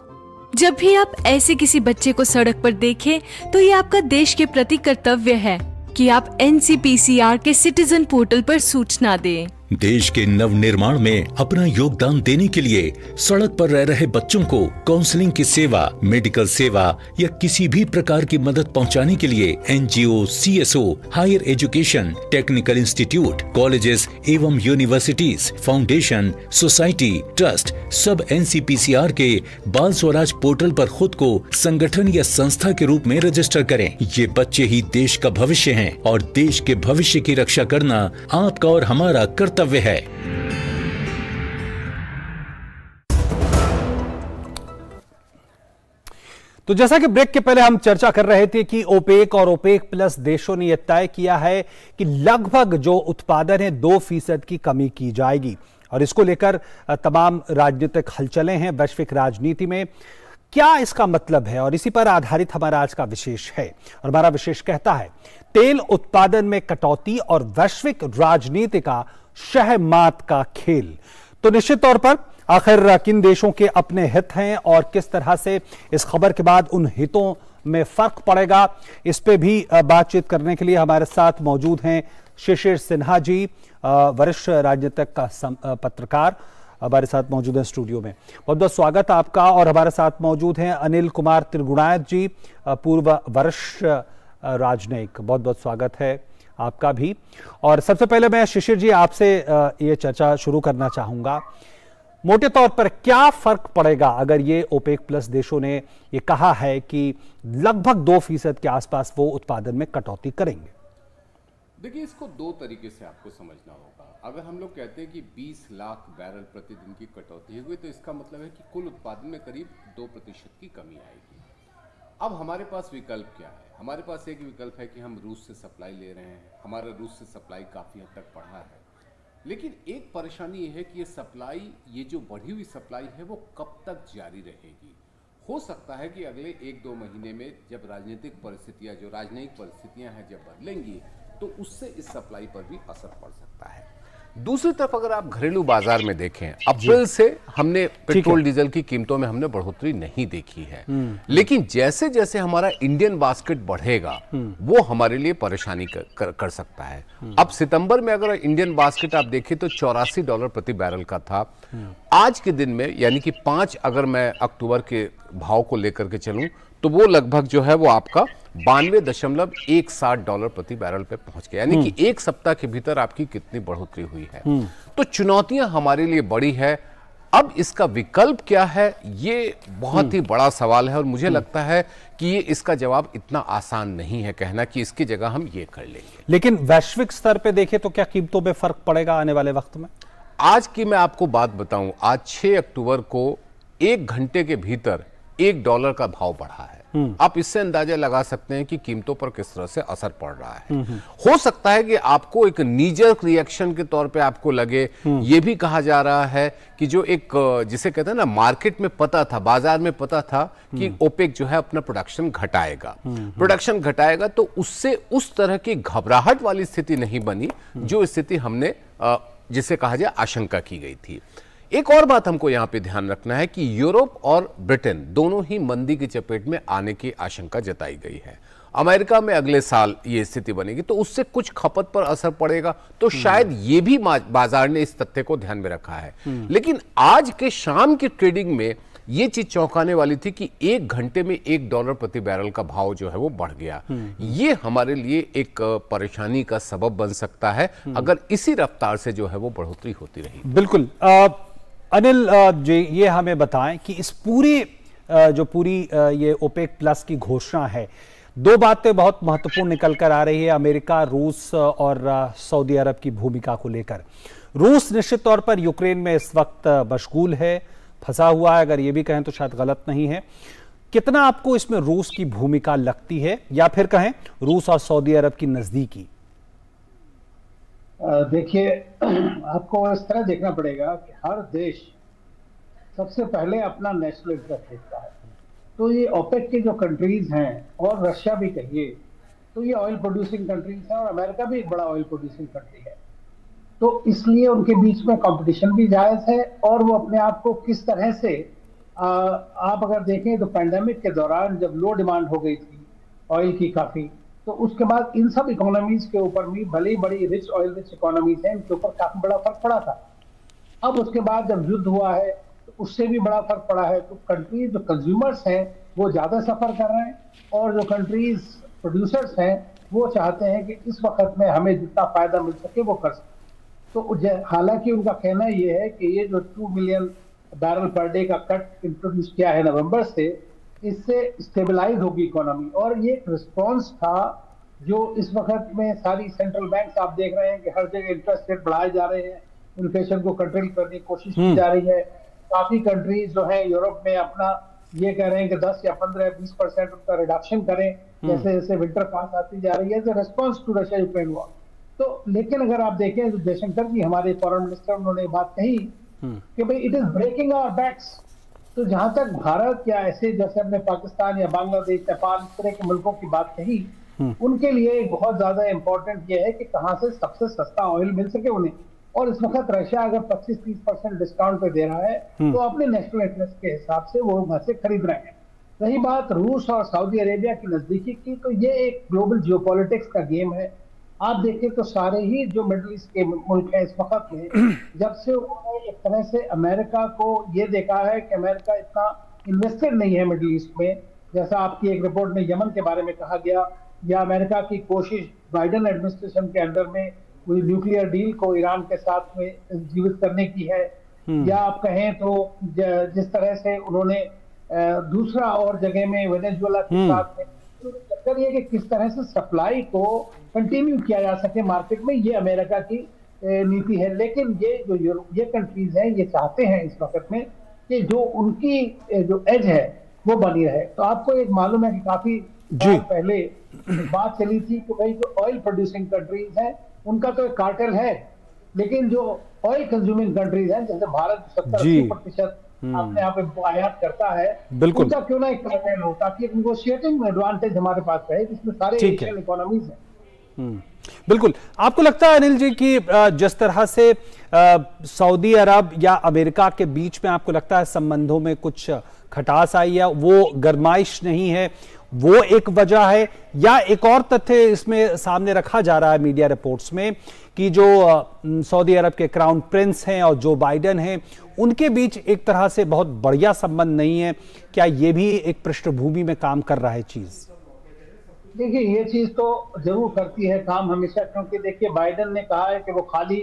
जब भी आप ऐसे किसी बच्चे को सड़क पर देखें, तो ये आपका देश के प्रति कर्तव्य है कि आप NCPCR के सिटीजन पोर्टल पर सूचना दें। देश के नवनिर्माण में अपना योगदान देने के लिए सड़क पर रह रहे बच्चों को काउंसलिंग की सेवा, मेडिकल सेवा या किसी भी प्रकार की मदद पहुंचाने के लिए NGO, CSO, higher education, technical institute, colleges एवं यूनिवर्सिटीज, फाउंडेशन, सोसाइटी, ट्रस्ट सब NCPCR के बाल स्वराज पोर्टल पर खुद को संगठन या संस्था के रूप में रजिस्टर करें। ये बच्चे ही देश का भविष्य हैं और देश के भविष्य की रक्षा करना आपका और हमारा कर्तव्य है। तो जैसा कि ब्रेक के पहले हम चर्चा कर रहे थे कि ओपेक और ओपेक प्लस देशों ने यह तय किया है कि लगभग जो उत्पादन है 2% की कमी की जाएगी और इसको लेकर तमाम राजनीतिक हलचलें हैं वैश्विक राजनीति में। क्या इसका मतलब है और इसी पर आधारित हमारा आज का विशेष है। और हमारा विशेष कहता है तेल उत्पादन में कटौती और वैश्विक राजनीति का शहमात का खेल। तो निश्चित तौर पर आखिर किन देशों के अपने हित हैं और किस तरह से इस खबर के बाद उन हितों में फर्क पड़ेगा, इस पे भी बातचीत करने के लिए हमारे साथ मौजूद हैं शिशिर सिन्हा जी, वरिष्ठ राजनीतिक पत्रकार हमारे साथ मौजूद हैं स्टूडियो में। बहुत बहुत स्वागत आपका। और हमारे साथ मौजूद हैं अनिल कुमार त्रिगुणायत जी, पूर्व वरिष्ठ राजनयिक। बहुत बहुत स्वागत है आपका भी। और सबसे पहले मैं शिशिर जी आपसे ये चर्चा शुरू करना चाहूंगा। मोटे तौर पर क्या फर्क पड़ेगा अगर ये ओपेक प्लस देशों ने ये कहा है कि लगभग 2% के आसपास वो उत्पादन में कटौती करेंगे? देखिए, इसको दो तरीके से आपको समझना होगा। अगर हम लोग कहते हैं कि 20 लाख बैरल प्रतिदिन की कटौती हुई, तो इसका मतलब है कि कुल उत्पादन में करीब 2% की कमी आएगी। अब हमारे पास विकल्प क्या है? हमारे पास एक विकल्प है कि हम रूस से सप्लाई ले रहे हैं। हमारा रूस से सप्लाई काफ़ी हद तक बढ़ा है, लेकिन एक परेशानी ये है कि ये सप्लाई, ये जो बढ़ी हुई सप्लाई है, वो कब तक जारी रहेगी। हो सकता है कि अगले 1-2 महीने में जब राजनीतिक परिस्थितियाँ, जो राजनयिक परिस्थितियाँ हैं, जब बदलेंगी, तो उससे इस सप्लाई पर भी असर पड़ सकता है। दूसरी तरफ अगर आप घरेलू बाजार में देखें, अप्रैल से हमने पेट्रोल डीजल की कीमतों में हमने बढ़ोतरी नहीं देखी है, लेकिन जैसे जैसे हमारा इंडियन बास्केट बढ़ेगा वो हमारे लिए परेशानी कर सकता है। अब सितंबर में अगर इंडियन बास्केट आप देखें तो $84 प्रति बैरल का था। आज के दिन में यानी कि 5 अगर मैं अक्टूबर के भाव को लेकर के चलूं तो वो लगभग जो है वो आपका $92.17 प्रति बैरल पे पहुंच गया, यानी कि एक सप्ताह के भीतर आपकी कितनी बढ़ोतरी हुई है। तो चुनौतियां हमारे लिए बड़ी है। अब इसका विकल्प क्या है, ये बहुत ही बड़ा सवाल है और मुझे लगता है कि ये इसका जवाब इतना आसान नहीं है कहना कि इसकी जगह हम ये कर लेंगे। लेकिन वैश्विक स्तर पे देखें तो क्या कीमतों में फर्क पड़ेगा आने वाले वक्त में? आज की मैं आपको बात बताऊं, आज 6 अक्टूबर को 1 घंटे के भीतर $1 का भाव बढ़ा है। आप इससे अंदाजा लगा सकते हैं कि कीमतों पर किस तरह से असर पड़ रहा है। हो सकता है कि आपको एक नीजर्क रिएक्शन के तौर पे आपको लगे, ये भी कहा जा रहा है कि जो एक जिसे कहते हैं ना, मार्केट में पता था, बाजार में पता था कि ओपेक जो है अपना प्रोडक्शन घटाएगा, तो उससे उस तरह की घबराहट वाली स्थिति नहीं बनी जो स्थिति हमने जिसे कहा जाए आशंका की गई थी। एक और बात हमको यहां पे ध्यान रखना है कि यूरोप और ब्रिटेन दोनों ही मंदी की चपेट में आने की आशंका जताई गई है। अमेरिका में अगले साल ये स्थिति बनेगी तो उससे कुछ खपत पर असर पड़ेगा, तो शायद ये भी बाजार ने इस तथ्य को ध्यान में रखा है। लेकिन आज के शाम की ट्रेडिंग में ये चीज चौंकाने वाली थी कि 1 घंटे में $1 प्रति बैरल का भाव जो है वो बढ़ गया। ये हमारे लिए एक परेशानी का सबब बन सकता है अगर इसी रफ्तार से जो है वो बढ़ोतरी होती रही। बिल्कुल। अनिल जी, ये हमें बताएं कि इस पूरी ये ओपेक प्लस की घोषणा है, 2 बातें बहुत महत्वपूर्ण निकल कर आ रही है अमेरिका, रूस और सऊदी अरब की भूमिका को लेकर। रूस निश्चित तौर पर यूक्रेन में इस वक्त मशगूल है, फंसा हुआ है, अगर ये भी कहें तो शायद गलत नहीं है। कितना आपको इसमें रूस की भूमिका लगती है, या फिर कहें रूस और सऊदी अरब की नजदीकी? देखिए, आपको इस तरह देखना पड़ेगा कि हर देश सबसे पहले अपना नेशनल इंटरेस्ट देखता है। तो ये ओपेक के जो कंट्रीज हैं, और रशिया भी कहिए, तो ये ऑयल प्रोड्यूसिंग कंट्रीज हैं, और अमेरिका भी एक बड़ा ऑयल प्रोड्यूसिंग कंट्री है। तो इसलिए उनके बीच में कंपटीशन भी जायज है, और वो अपने आप को किस तरह से आप अगर देखें तो पैंडेमिक के दौरान जब लो डिमांड हो गई थी ऑयल की काफी, तो उसके बाद इन सब इकोनॉमीज के ऊपर भी, भले ही बड़ी रिच ऑयल रिच इकोनॉमीज हैं, इनके ऊपर काफी बड़ा फर्क पड़ा था। अब उसके बाद जब युद्ध हुआ है तो उससे भी बड़ा फर्क पड़ा है। तो कंट्रीज जो कंज्यूमर्स हैं वो ज्यादा सफर कर रहे हैं, और जो कंट्रीज प्रोड्यूसर्स हैं वो चाहते हैं कि इस वक्त में हमें जितना फायदा मिल सके वो कर सके। तो हालांकि उनका कहना ये है कि ये जो 2 मिलियन बैरल पर डे का कट इंट्रोड्यूस किया है नवंबर से, इससे स्टेबलाइज होगी इकोनॉमी। और ये एक रिस्पॉन्स था जो इस वक्त में सारी सेंट्रल बैंक आप देख रहे हैं कि हर जगह इंटरेस्ट रेट बढ़ाए जा रहे हैं, इन्फ्लेशन को कंट्रोल करने की कोशिश की जा रही है। काफी कंट्रीज जो है यूरोप में अपना ये कह रहे हैं कि 10 या 15-20% उसका रिडक्शन करें, जैसे जैसे विंटर पास आती जा रही है, response to Russia Ukraine war. तो लेकिन अगर आप देखें तो जयशंकर जी हमारे फॉरेन मिनिस्टर, उन्होंने बात कही कि भाई it is breaking our backs. तो जहां तक भारत या ऐसे जैसे हमने पाकिस्तान या बांग्लादेश, नेपाल, इस तरह के मुल्कों की बात कही, उनके लिए बहुत ज्यादा इंपॉर्टेंट ये है कि कहां से सबसे सस्ता ऑयल मिल सके उन्हें। और इस वक्त रशिया अगर 25-30% डिस्काउंट पे दे रहा है तो अपने नेशनल इंटरेस्ट के हिसाब से वो वहां से खरीद रहे हैं। रही बात रूस और सऊदी अरेबिया की नजदीकी की, तो ये एक ग्लोबल जियोपॉलिटिक्स का गेम है। आप देखें तो सारे ही जो मिडिल ईस्ट के मुल्क हैं इस वक्त में, जब से उन्होंने एक तरह से अमेरिका को ये देखा है कि अमेरिका इतना इन्वेस्टेड नहीं है मिडिल ईस्ट में, जैसा आपकी एक रिपोर्ट में यमन के बारे में कहा गया, या अमेरिका की कोशिश बाइडेन एडमिनिस्ट्रेशन के अंडर में कोई न्यूक्लियर डील को ईरान के साथ में जीवित करने की है, या आप कहें तो जिस तरह से उन्होंने दूसरा और जगह में वेनेजुएला के साथ में, तो चक्कर ये कि किस तरह से सप्लाई को कंटिन्यू किया जा सके मार्केट में, ये अमेरिका की नीति है। लेकिन ये कंट्रीज हैं, ये चाहते हैं इस वक्त में कि जो उनकी जो एज है वो बनी रहे। तो आपको एक मालूम है कि काफी पहले बात चली थी कि भाई जो ऑयल प्रोड्यूसिंग कंट्रीज हैं उनका तो एक कार्टेल है, लेकिन जो ऑयल कंज्यूमिंग कंट्रीज हैं जैसे भारत 70-80% अपने यहाँ पे आयात करता है, उनका क्यों ना एक कार्टेल हो, ताकि नेगोशिएटिंग एडवांटेज हमारे पास रहे, जिसमें सारे एशियन इकोनॉमीज हैं। बिल्कुल। आपको लगता है अनिल जी कि जिस तरह से सऊदी अरब या अमेरिका के बीच में आपको लगता है संबंधों में कुछ खटास आई है, वो गरमाइश नहीं है, वो एक वजह है, या एक और तथ्य इसमें सामने रखा जा रहा है मीडिया रिपोर्ट्स में कि जो सऊदी अरब के क्राउन प्रिंस हैं और जो बाइडेन हैं उनके बीच एक तरह से बहुत बढ़िया संबंध नहीं है, क्या ये भी एक पृष्ठभूमि में काम कर रहा है चीज? देखिए ये चीज तो जरूर करती है काम हमेशा, क्योंकि देखिए बाइडेन ने कहा है कि वो खाली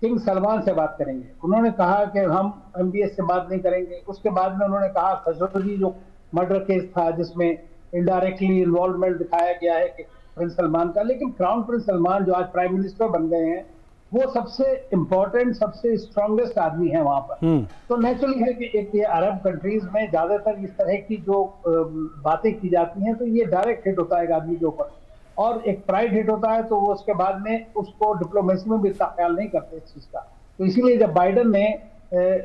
किंग सलमान से बात करेंगे। उन्होंने कहा कि हम MBS से बात नहीं करेंगे। उसके बाद में उन्होंने कहा खशोगी जो मर्डर केस था जिसमें इनडायरेक्टली इन्वॉल्वमेंट दिखाया गया है कि प्रिंस सलमान का, लेकिन क्राउन प्रिंस सलमान जो आज प्राइम मिनिस्टर बन गए हैं वो सबसे इम्पोर्टेंट, सबसे स्ट्रॉन्गेस्ट आदमी है वहां पर। तो नेचुरली है कि एक ये अरब कंट्रीज में ज्यादातर इस तरह की जो बातें की जाती हैं तो ये डायरेक्ट हिट होता है एक आदमी के ऊपर, और एक प्राइड हिट होता है तो वो उसके बाद में उसको डिप्लोमेसी में भी इतना ख्याल नहीं करते इस चीज का। तो इसीलिए जब बाइडेन ने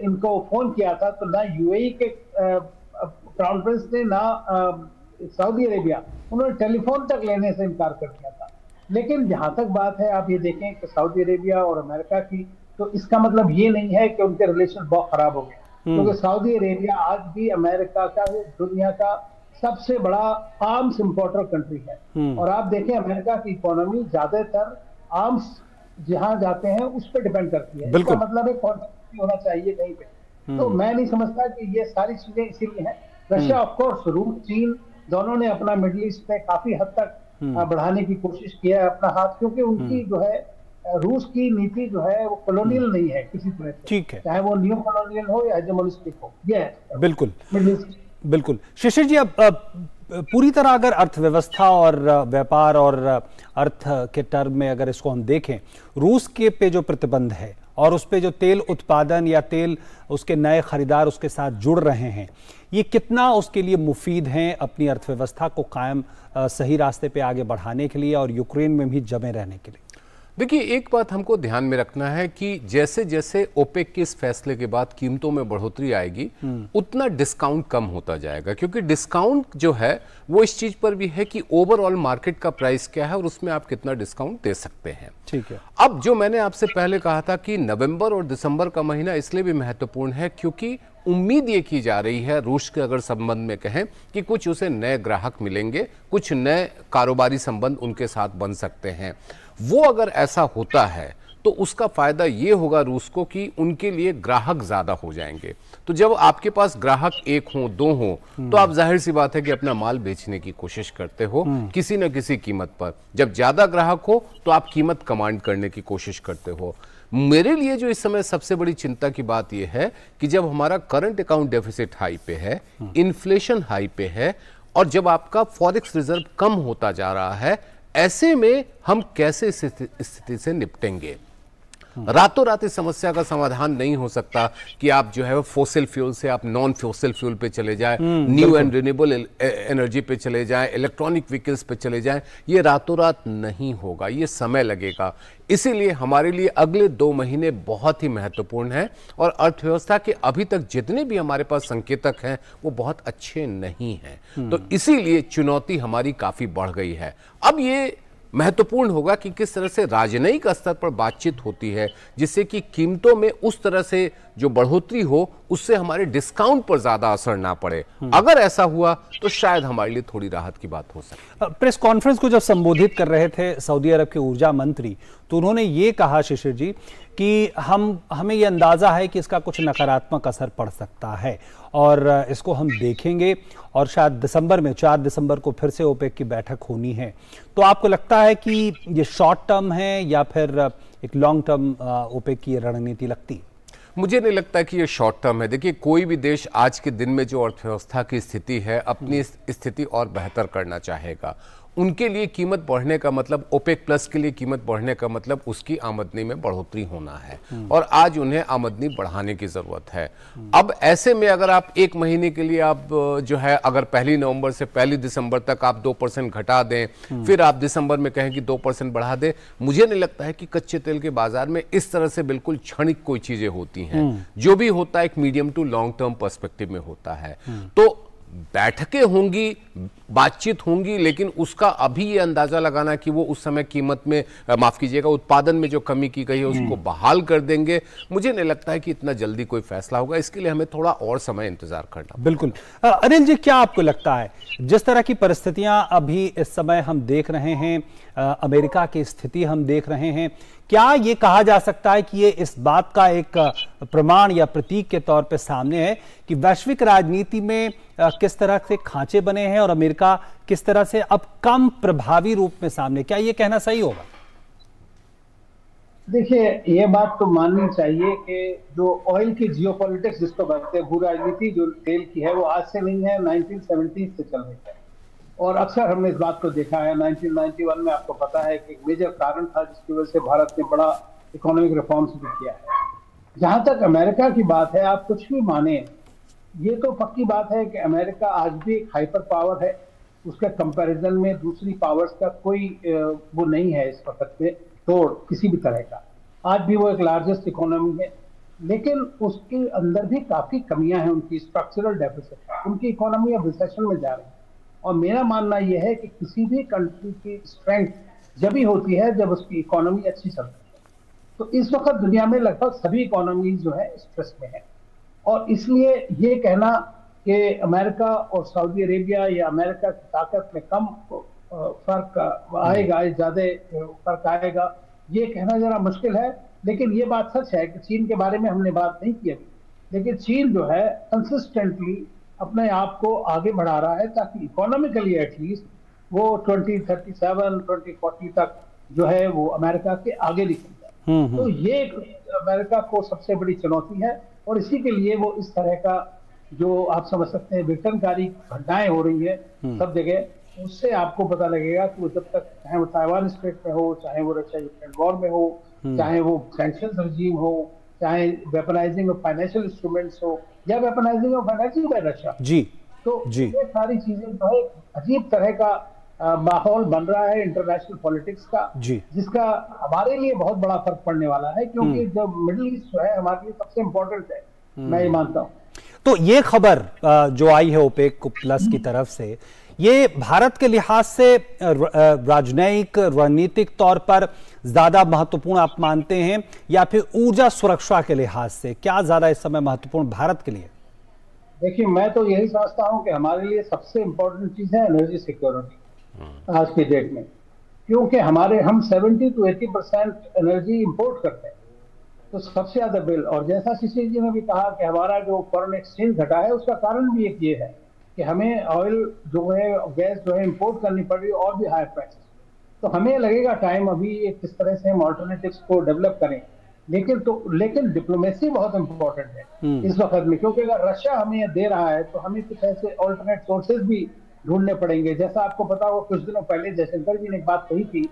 इनको फोन किया था तो ना UAE के क्राउन प्रिंस ने ना सऊदी अरेबिया, उन्होंने टेलीफोन तक लेने से इनकार कर दिया था। लेकिन जहां तक बात है आप ये देखें कि सऊदी अरेबिया और अमेरिका की, तो इसका मतलब ये नहीं है कि उनके रिलेशन बहुत खराब हो गए, क्योंकि सऊदी अरेबिया आज भी अमेरिका का दुनिया का सबसे बड़ा आर्म्स इंपोर्टर कंट्री है। और आप देखें अमेरिका की इकोनॉमी ज्यादातर आर्म्स जहां जाते हैं उस पर डिपेंड करती है। इसका मतलब है कॉन्फ्लिक्ट होना चाहिए कहीं पे। तो मैं नहीं समझता कि ये सारी चीजें इसीलिए हैं। रशिया ऑफ कोर्स, रूस, चीन दोनों ने अपना मिडिल ईस्ट में काफी हद तक बढ़ाने की कोशिश किया है अपना हाथ, क्योंकि उनकी जो है रूस की नीति जो है वो कॉलोनियल नहीं है किसी तरह से, ठीक है, चाहे वो न्यू कॉलोनियल हो या हेजेमोनिस्टिक हो। ये बिल्कुल बिल्कुल। शिशिर जी, अब पूरी तरह अगर अर्थव्यवस्था और व्यापार और अर्थ के टर्म में अगर इसको हम देखें, रूस के पे जो प्रतिबंध है और उस पे जो तेल उत्पादन या तेल उसके नए खरीदार उसके साथ जुड़ रहे हैं, ये कितना उसके लिए मुफीद हैं अपनी अर्थव्यवस्था को कायम सही रास्ते पे आगे बढ़ाने के लिए और यूक्रेन में भी जमे रहने के लिए? देखिए, एक बात हमको ध्यान में रखना है कि जैसे जैसे ओपेक के इस फैसले के बाद कीमतों में बढ़ोतरी आएगी उतना डिस्काउंट कम होता जाएगा, क्योंकि डिस्काउंट जो है वो इस चीज पर भी है कि ओवरऑल मार्केट का प्राइस क्या है और उसमें आप कितना डिस्काउंट दे सकते हैं। ठीक है। अब जो मैंने आपसे पहले कहा था कि नवंबर और दिसंबर का महीना इसलिए भी महत्वपूर्ण है क्योंकि उम्मीद ये की जा रही है, रूस के अगर संबंध में कहें, कि कुछ उसे नए ग्राहक मिलेंगे, कुछ नए कारोबारी संबंध उनके साथ बन सकते हैं। वो अगर ऐसा होता है तो उसका फायदा ये होगा रूस को कि उनके लिए ग्राहक ज्यादा हो जाएंगे। तो जब आपके पास ग्राहक एक हो, दो हो, तो आप जाहिर सी बात है कि अपना माल बेचने की कोशिश करते हो किसी न किसी कीमत पर। जब ज्यादा ग्राहक हो तो आप कीमत कमांड करने की कोशिश करते हो। मेरे लिए जो इस समय सबसे बड़ी चिंता की बात यह है कि जब हमारा करंट अकाउंट डेफिसिट हाई पे है, इन्फ्लेशन हाई पे है और जब आपका फॉरेक्स रिजर्व कम होता जा रहा है, ऐसे में हम कैसे इस स्थिति से निपटेंगे? रातों रात इस समस्या का समाधान नहीं हो सकता कि आप जो है फोसिल फ्यूल से आप नॉन फोसिल फ्यूल पे चले जाएं, न्यू एंड रिन्यूएबल एनर्जी पे चले जाएं, इलेक्ट्रॉनिक व्हीकल्स पे चले जाएं। ये रातों रात नहीं होगा, ये समय लगेगा। इसीलिए हमारे लिए अगले 2 महीने बहुत ही महत्वपूर्ण हैं और अर्थव्यवस्था के अभी तक जितने भी हमारे पास संकेतक हैं वो बहुत अच्छे नहीं हैं। तो इसीलिए चुनौती हमारी काफी बढ़ गई है। अब ये महत्वपूर्ण होगा कि किस तरह से राजनयिक स्तर पर बातचीत होती है जिससे कि कीमतों में उस तरह से जो बढ़ोतरी हो उससे हमारे डिस्काउंट पर ज्यादा असर ना पड़े। अगर ऐसा हुआ तो शायद हमारे लिए थोड़ी राहत की बात हो सकती है। प्रेस कॉन्फ्रेंस को जब संबोधित कर रहे थे सऊदी अरब के ऊर्जा मंत्री, तो उन्होंने ये कहा शिशिर जी कि हमें ये अंदाजा है कि इसका कुछ नकारात्मक असर पड़ सकता है और इसको हम देखेंगे और शायद दिसंबर में 4 दिसंबर को फिर से ओपेक की बैठक होनी है। तो आपको लगता है कि ये शॉर्ट टर्म है या फिर एक लॉन्ग टर्म ओपेक की रणनीति लगती है? मुझे नहीं लगता कि ये शॉर्ट टर्म है। देखिए, कोई भी देश आज के दिन में जो अर्थव्यवस्था की स्थिति है अपनी स्थिति और बेहतर करना चाहेगा। उनके लिए कीमत बढ़ने का मतलब, ओपेक प्लस के लिए कीमत बढ़ने का मतलब उसकी आमदनी में बढ़ोतरी होना है और आज उन्हें आमदनी बढ़ाने की जरूरत है। अब ऐसे में अगर आप 1 महीने के लिए आप जो है अगर 1 नवंबर से 1 दिसंबर तक आप 2% घटा दें, फिर आप दिसंबर में कहें कि 2% बढ़ा दें, मुझे नहीं लगता है कि कच्चे तेल के बाजार में इस तरह से बिल्कुल क्षणिक कोई चीजें होती हैं। जो भी होता है एक medium to long term perspective में होता है। तो बैठकें होंगी, बातचीत होंगी, लेकिन उसका अभी ये अंदाजा लगाना कि वो उस समय कीमत में, माफ कीजिएगा, उत्पादन में जो कमी की गई है उसको बहाल कर देंगे, मुझे नहीं लगता है कि इतना जल्दी कोई फैसला होगा। इसके लिए हमें थोड़ा और समय इंतजार करना। बिल्कुल। अनिल जी, क्या आपको लगता है जिस तरह की परिस्थितियां अभी इस समय हम देख रहे हैं, अमेरिका की स्थिति हम देख रहे हैं, क्या ये कहा जा सकता है कि ये इस बात का एक प्रमाण या प्रतीक के तौर पे सामने है कि वैश्विक राजनीति में किस तरह से खांचे बने हैं और अमेरिका किस तरह से अब कम प्रभावी रूप में सामने, क्या ये कहना सही होगा? देखिए, ये बात तो माननी चाहिए कि जो ऑयल की जियोपॉलिटिक्स जिसको कहते हैं, भू राजनीति जो तेल की है, वो आज से नहीं है, 1970 से चल रही है। और अक्सर हमने इस बात को देखा है। 1991 में आपको पता है कि एक मेजर कारण था जिसकी वजह से भारत ने बड़ा इकोनॉमिक रिफॉर्म्स भी किया है। जहां तक अमेरिका की बात है, आप कुछ भी माने, ये तो पक्की बात है कि अमेरिका आज भी एक हाइपर पावर है। उसके कंपैरिजन में दूसरी पावर्स का कोई वो नहीं है इस वक्त में तोड़ किसी भी तरह का। आज भी वो एक लार्जेस्ट इकोनॉमी है, लेकिन उसके अंदर भी काफी कमियां हैं, उनकी स्ट्रक्चरल डेफिसिट, उनकी इकोनॉमी अब रिसेशन में जा रही है। और मेरा मानना यह है कि किसी भी कंट्री की स्ट्रेंथ जब ही होती है जब उसकी इकोनॉमी अच्छी चलती है। तो इस वक्त दुनिया में लगभग सभी इकोनॉमीज जो है स्ट्रेस में है, और इसलिए ये कहना कि अमेरिका और सऊदी अरेबिया या अमेरिका की ताकत में कम फर्क आएगा, ज्यादा फर्क आएगा, ये कहना जरा मुश्किल है। लेकिन ये बात सच है कि चीन के बारे में हमने बात नहीं की अभी, लेकिन चीन जो है कंसिस्टेंटली अपने आप को आगे बढ़ा रहा है ताकि इकोनॉमिकली एटलीस्ट वो 2037, 2040 तक जो है वो अमेरिका के आगे निकल जाए। तो ये अमेरिका को सबसे बड़ी चुनौती है, और इसी के लिए वो इस तरह का जो आप समझ सकते हैं विघटनकारी घटनाएं हो रही है सब जगह, उससे आपको पता लगेगा कि वो जब तक, चाहे वो ताइवान स्ट्रेट में हो, चाहे वो रशिया यूक्रेन वॉर में हो, चाहे वो सैंक्शंस रजीम हो, चाहे वेपनाइजिंग ऑफ फाइनेंशियल इंस्ट्रूमेंट्स हो या weaponising of energy by Russia, तो ये सारी चीजें जो है अजीब तरह का माहौल बन रहा है इंटरनेशनल पॉलिटिक्स का, जिसका हमारे लिए बहुत बड़ा फर्क पड़ने वाला है, क्योंकि जब मिडिल ईस्ट जो है हमारे लिए सबसे इम्पोर्टेंट है, मैं ये मानता हूँ। तो ये खबर जो आई है ओपेक प्लस की तरफ से, ये भारत के लिहाज से राजनयिक रणनीतिक तौर पर ज्यादा महत्वपूर्ण आप मानते हैं, या फिर ऊर्जा सुरक्षा के लिहाज से क्या ज्यादा इस समय महत्वपूर्ण भारत के लिए? देखिए, मैं तो यही समझता हूं कि हमारे लिए सबसे इम्पोर्टेंट चीज है एनर्जी सिक्योरिटी आज के डेट में, क्योंकि हम 70 to 80% एनर्जी इंपोर्ट करते हैं, तो सबसे ज्यादा बिल। और जैसा शिशिर जी ने भी कहा कि हमारा जो फॉरेन एक्सचेंज घटा है, उसका कारण भी एक ये है कि हमें ऑयल जो है, गैस जो है इंपोर्ट करनी पड़ रही है और भी हाई प्राइस। तो हमें लगेगा टाइम अभी किस तरह से हम ऑल्टरनेटिव्स को डेवलप करें, लेकिन डिप्लोमेसी बहुत इंपॉर्टेंट है इस वक्त में, क्योंकि अगर रशिया हमें दे रहा है तो हमें कुछ ऐसे ऑल्टरनेट सोर्सेज भी ढूंढने पड़ेंगे। जैसा आपको पता हो, कुछ दिनों पहले जयशंकर जी ने एक बात कही थी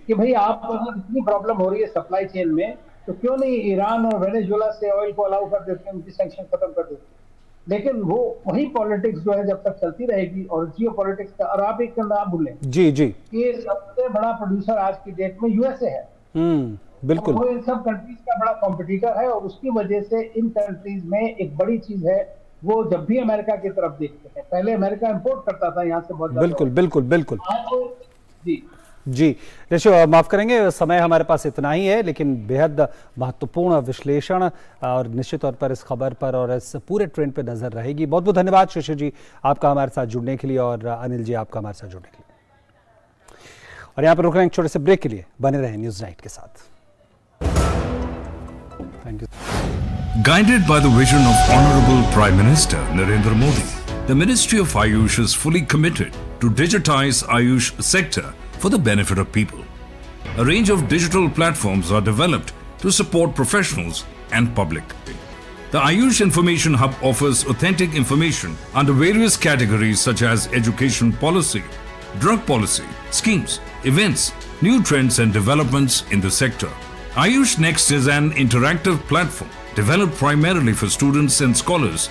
कि भाई आप अगर इतनी प्रॉब्लम हो रही है सप्लाई चेन में, तो क्यों नहीं ईरान और वेनेजुएला से ऑयल को अलाउ कर देते हैं, उनकी सैंक्शन खत्म कर देते हैं। लेकिन वो वही पॉलिटिक्स जो है जब तक चलती रहेगी, और जियो पॉलिटिक्स का, और आप एक ना भूलें कि सबसे बड़ा प्रोड्यूसर आज की डेट में यूएसए है। बिल्कुल, वो इन सब कंट्रीज का बड़ा कॉम्पिटिटर है, और उसकी वजह से इन कंट्रीज में एक बड़ी चीज है, वो जब भी अमेरिका की तरफ देखते हैं, पहले अमेरिका इंपोर्ट करता था यहाँ से बहुत बिल्कुल। जी ऋषि, माफ करेंगे, समय हमारे पास इतना ही है, लेकिन बेहद महत्वपूर्ण विश्लेषण और निश्चित तौर पर इस खबर पर और इस पूरे ट्रेंड पर नजर रहेगी। बहुत बहुत धन्यवाद शिशिर जी आपका हमारे साथ जुड़ने के लिए, और अनिल जी आपका हमारे साथ जुड़ने के लिए। और यहाँ पर रुक रहे हैं एक छोटे से ब्रेक के लिए, बने रहें न्यूज नाइट के साथ। Thank you. Guided by the vision of Honorable Prime Minister Narendra Modi, the Ministry of Ayush is fully committed to digitize Ayush sector for the benefit of people. A range of digital platforms are developed to support professionals and public. The Ayush Information Hub offers authentic information under various categories such as education policy, drug policy, schemes, events, new trends and developments in the sector. Ayush Next is an interactive platform developed primarily for students and scholars.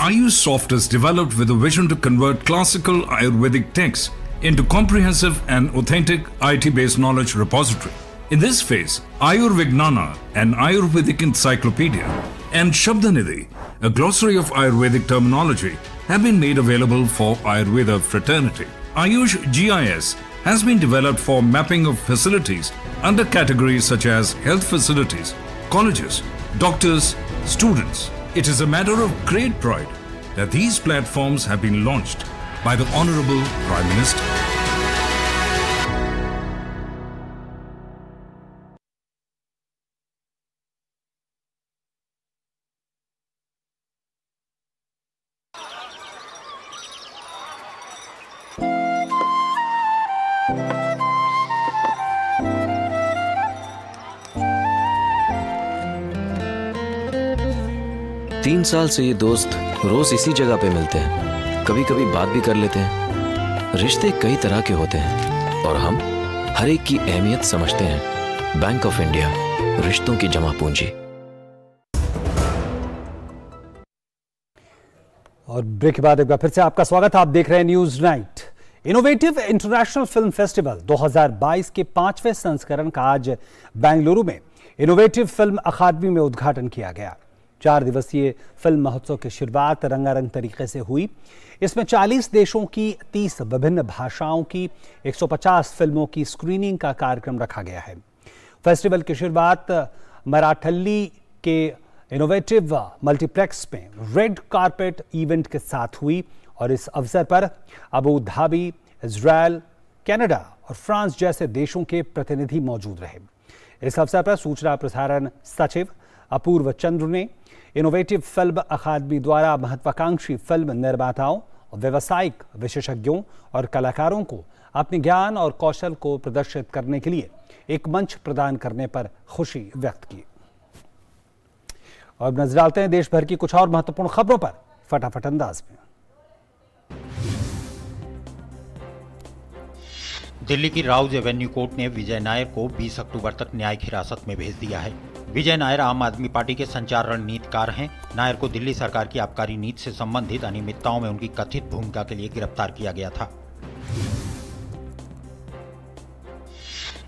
Ayush Soft is developed with a vision to convert classical Ayurvedic texts into comprehensive and authentic IT-based knowledge repository. In this phase, Ayurvignana, an Ayurvedic encyclopedia, and Shabdanidhi, a glossary of Ayurvedic terminology, have been made available for Ayurveda fraternity. Ayush GIS has been developed for mapping of facilities under categories such as health facilities, colleges, doctors, students. It is a matter of great pride that these platforms have been launched by the Honorable Prime Minister. 3 साल से ये दोस्त रोज इसी जगह पे मिलते हैं, कभी कभी बात भी कर लेते हैं। रिश्ते कई तरह के होते हैं और हम हर एक की अहमियत समझते हैं। बैंक ऑफ इंडिया, रिश्तों की जमा पूंजी। और ब्रेक के बाद एक बार फिर से आपका स्वागत है। आप देख रहे हैं news night. Innovative international film festival 2022 के 5वें संस्करण का आज बेंगलुरु में इनोवेटिव फिल्म अकादमी में उद्घाटन किया गया। 4 दिवसीय फिल्म महोत्सव की शुरुआत रंगारंग तरीके से हुई। इसमें 40 देशों की 30 विभिन्न भाषाओं की 150 फिल्मों की स्क्रीनिंग का कार्यक्रम रखा गया है। फेस्टिवल की शुरुआत मराठल्ली के इनोवेटिव मल्टीप्लेक्स में रेड कारपेट इवेंट के साथ हुई और इस अवसर पर अबू धाबी, इजरायल, कनाडा और फ्रांस जैसे देशों के प्रतिनिधि मौजूद रहे। इस अवसर पर सूचना प्रसारण सचिव अपूर्व चंद्र ने इनोवेटिव फिल्म अकादमी द्वारा महत्वाकांक्षी फिल्म निर्माताओं, व्यावसायिक विशेषज्ञों और कलाकारों को अपने ज्ञान और कौशल को प्रदर्शित करने के लिए एक मंच प्रदान करने पर खुशी व्यक्त की। और नजर डालते हैं देश भर की कुछ और महत्वपूर्ण खबरों पर फटाफट अंदाज में। दिल्ली की राउज एवेन्यू कोर्ट ने विजय नायर को 20 अक्टूबर तक न्यायिक हिरासत में भेज दिया है। विजय नायर आम आदमी पार्टी के संचार रणनीतिकार हैं। नायर को दिल्ली सरकार की आबकारी नीति से संबंधित अनियमितताओं में उनकी कथित भूमिका के लिए गिरफ्तार किया गया था।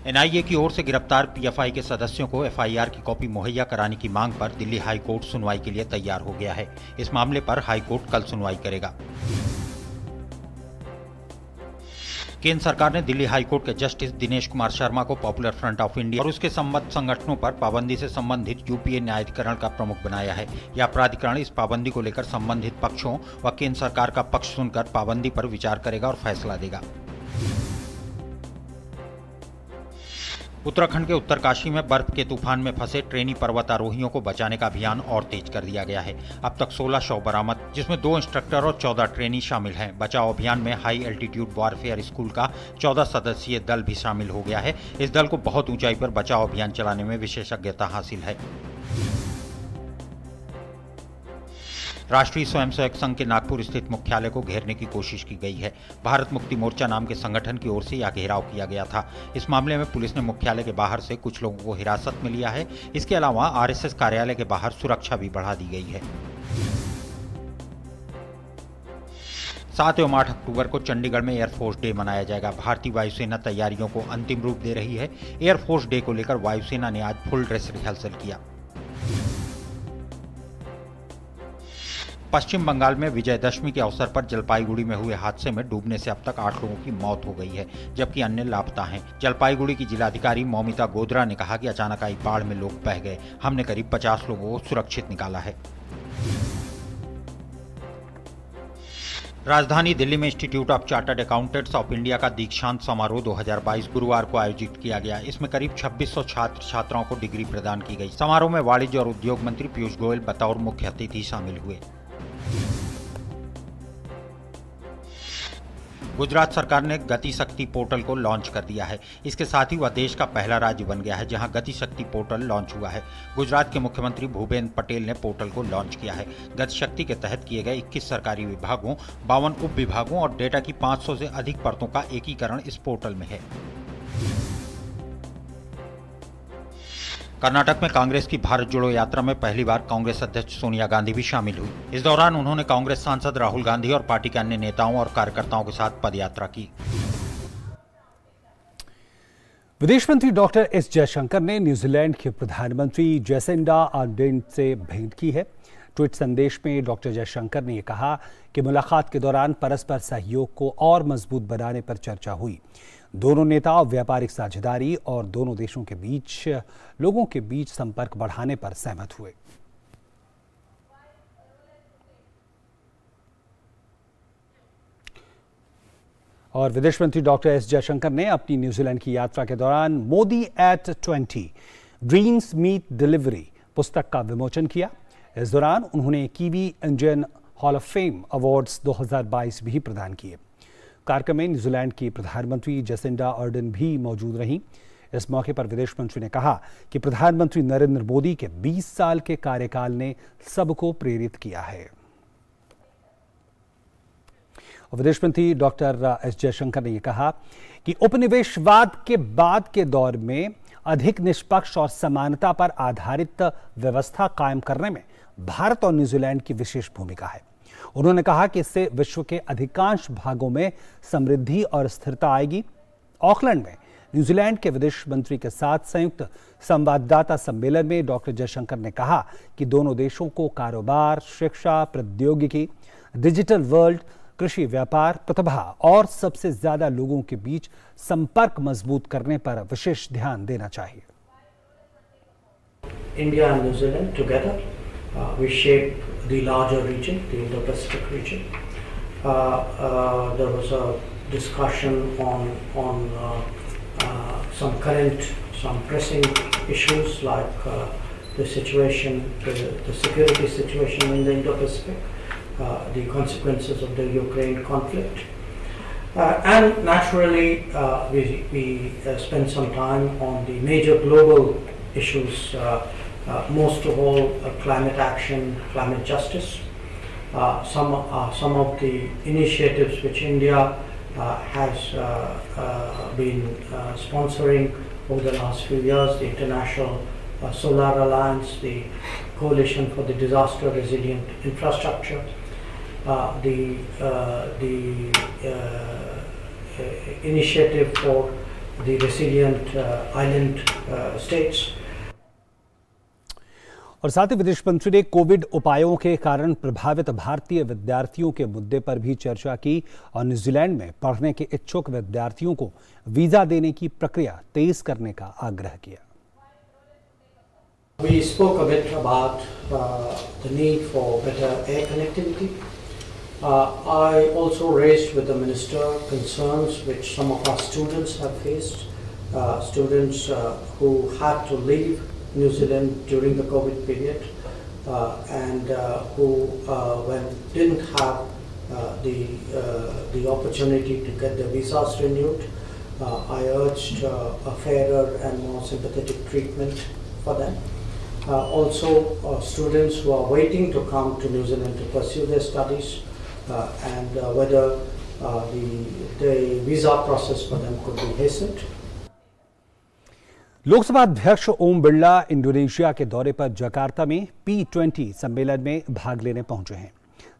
एनआईए की ओर से गिरफ्तार पीएफआई के सदस्यों को एफआईआर की कॉपी मुहैया कराने की मांग पर दिल्ली हाई कोर्ट सुनवाई के लिए तैयार हो गया है। इस मामले पर हाई कोर्ट कल सुनवाई करेगा। केंद्र सरकार ने दिल्ली हाई कोर्ट के जस्टिस दिनेश कुमार शर्मा को पॉपुलर फ्रंट ऑफ इंडिया और उसके संबद्ध संगठनों पर पाबंदी से संबंधित यूपीए न्यायाधिकरण का प्रमुख बनाया है। यह प्राधिकरण इस पाबंदी को लेकर संबंधित पक्षों व केंद्र सरकार का पक्ष सुनकर पाबंदी पर विचार करेगा और फैसला देगा। उत्तराखंड के उत्तरकाशी में बर्फ के तूफान में फंसे ट्रेनी पर्वतारोहियों को बचाने का अभियान और तेज कर दिया गया है। अब तक 16 शव बरामद, जिसमें 2 इंस्ट्रक्टर और 14 ट्रेनी शामिल हैं। बचाव अभियान में हाई एल्टीट्यूड वॉरफेयर स्कूल का 14 सदस्यीय दल भी शामिल हो गया है। इस दल को बहुत ऊंचाई पर बचाव अभियान चलाने में विशेषज्ञता हासिल है। राष्ट्रीय स्वयंसेवक संघ के नागपुर स्थित मुख्यालय को घेरने की कोशिश की गई है। भारत मुक्ति मोर्चा नाम के संगठन की ओर से यह घेराव किया गया था। इस मामले में पुलिस ने मुख्यालय के बाहर से कुछ लोगों को हिरासत में लिया है। इसके अलावा आरएसएस कार्यालय के बाहर सुरक्षा भी बढ़ा दी गई है। 7 एवं 8 अक्टूबर को चंडीगढ़ में एयरफोर्स डे मनाया जाएगा। भारतीय वायुसेना तैयारियों को अंतिम रूप दे रही है। एयरफोर्स डे को लेकर वायुसेना ने आज फुल ड्रेस रिहर्सल किया। पश्चिम बंगाल में विजयदशमी के अवसर पर जलपाईगुड़ी में हुए हादसे में डूबने से अब तक 8 लोगों की मौत हो गई है, जबकि अन्य लापता हैं। जलपाईगुड़ी की जिलाधिकारी मौमिता गोदरा ने कहा कि अचानक आई बाढ़ में लोग बह गए। हमने करीब 50 लोगों को सुरक्षित निकाला है। राजधानी दिल्ली में institute of chartered accountants of India का दीक्षांत समारोह 2022 गुरुवार को आयोजित किया गया। इसमें करीब 2600 छात्र छात्राओं को डिग्री प्रदान की गई। समारोह में वाणिज्य और उद्योग मंत्री पीयूष गोयल बतौर मुख्य अतिथि शामिल हुए। गुजरात सरकार ने गति शक्ति पोर्टल को लॉन्च कर दिया है। इसके साथ ही वह देश का पहला राज्य बन गया है जहां गति शक्ति पोर्टल लॉन्च हुआ है। गुजरात के मुख्यमंत्री भूपेन्द्र पटेल ने पोर्टल को लॉन्च किया है। गति शक्ति के तहत किए गए 21 सरकारी विभागों, 52 उप विभागों और डेटा की 500 से अधिक परतों का एकीकरण इस पोर्टल में है। कर्नाटक में कांग्रेस की भारत जोड़ो यात्रा में पहली बार कांग्रेस अध्यक्ष सोनिया गांधी भी शामिल हुई। इस दौरान उन्होंने कांग्रेस सांसद राहुल गांधी और पार्टी के अन्य नेताओं और कार्यकर्ताओं के साथ पदयात्रा की। विदेश मंत्री डॉक्टर एस जयशंकर ने न्यूजीलैंड के प्रधानमंत्री जेसिंडा आर्डेन से भेंट की है। ट्वीट संदेश में डॉक्टर जयशंकर ने कहा कि मुलाकात के दौरान परस्पर सहयोग को और मजबूत बनाने पर चर्चा हुई। दोनों नेता व्यापारिक साझेदारी और दोनों देशों के बीच लोगों के बीच संपर्क बढ़ाने पर सहमत हुए। और विदेश मंत्री डॉक्टर एस जयशंकर ने अपनी न्यूजीलैंड की यात्रा के दौरान Modi at 20 dreams meet delivery पुस्तक का विमोचन किया। इस दौरान उन्होंने Kiwi Indian hall of fame awards 2022 भी प्रदान किए। कार्यक्रम में न्यूजीलैंड की प्रधानमंत्री जेसिंडा आर्डन भी मौजूद रहीं। इस मौके पर विदेश मंत्री ने कहा कि प्रधानमंत्री नरेंद्र मोदी के 20 साल के कार्यकाल ने सबको प्रेरित किया है। विदेश मंत्री डॉक्टर एस जयशंकर ने यह कहा कि उपनिवेशवाद के बाद के दौर में अधिक निष्पक्ष और समानता पर आधारित व्यवस्था कायम करने में भारत और न्यूजीलैंड की विशेष भूमिका है। उन्होंने कहा कि इससे विश्व के अधिकांश भागों में समृद्धि और स्थिरता आएगी। ऑकलैंड में न्यूजीलैंड के विदेश मंत्री के साथ संयुक्त संवाददाता सम्मेलन में डॉक्टर जयशंकर ने कहा कि दोनों देशों को कारोबार, शिक्षा, प्रौद्योगिकी, डिजिटल वर्ल्ड, कृषि, व्यापार, प्रतिभा और सबसे ज्यादा लोगों के बीच संपर्क मजबूत करने पर विशेष ध्यान देना चाहिए। India and New Zealand together, we shape the larger region, the Indo-Pacific region. There was a discussion on some current, some pressing issues like the situation, the security situation in the Indo-Pacific. The consequences of the Ukraine conflict, and naturally we spend some time on the major global issues, most of all climate action, climate justice. Some of the initiatives which India has been sponsoring over the last few years, the International Solar Alliance, the Coalition for the Disaster Resilient Infrastructure, the initiative for the resilient island states. और साथ ही विदेश मंत्री ने Covid उपायों के कारण प्रभावित भारतीय विद्यार्थियों के मुद्दे पर भी चर्चा की और न्यूजीलैंड में पढ़ने के इच्छुक विद्यार्थियों को वीजा देने की प्रक्रिया तेज करने का आग्रह किया। We spoke a bit about the need for better air connectivity. I also raised with the minister concerns which some of our students have faced, students who had to leave New Zealand during the COVID period and who didn't have the opportunity to get their visas renewed. I urged a fairer and more sympathetic treatment for them. Also students who are waiting to come to New Zealand to pursue their studies and whether the visa process for them could be hastened. Lok Sabha अध्यक्ष Om Birla Indonesia के दौरे पर Jakarta में P20 सम्मेलन में भाग लेने पहुंचे हैं।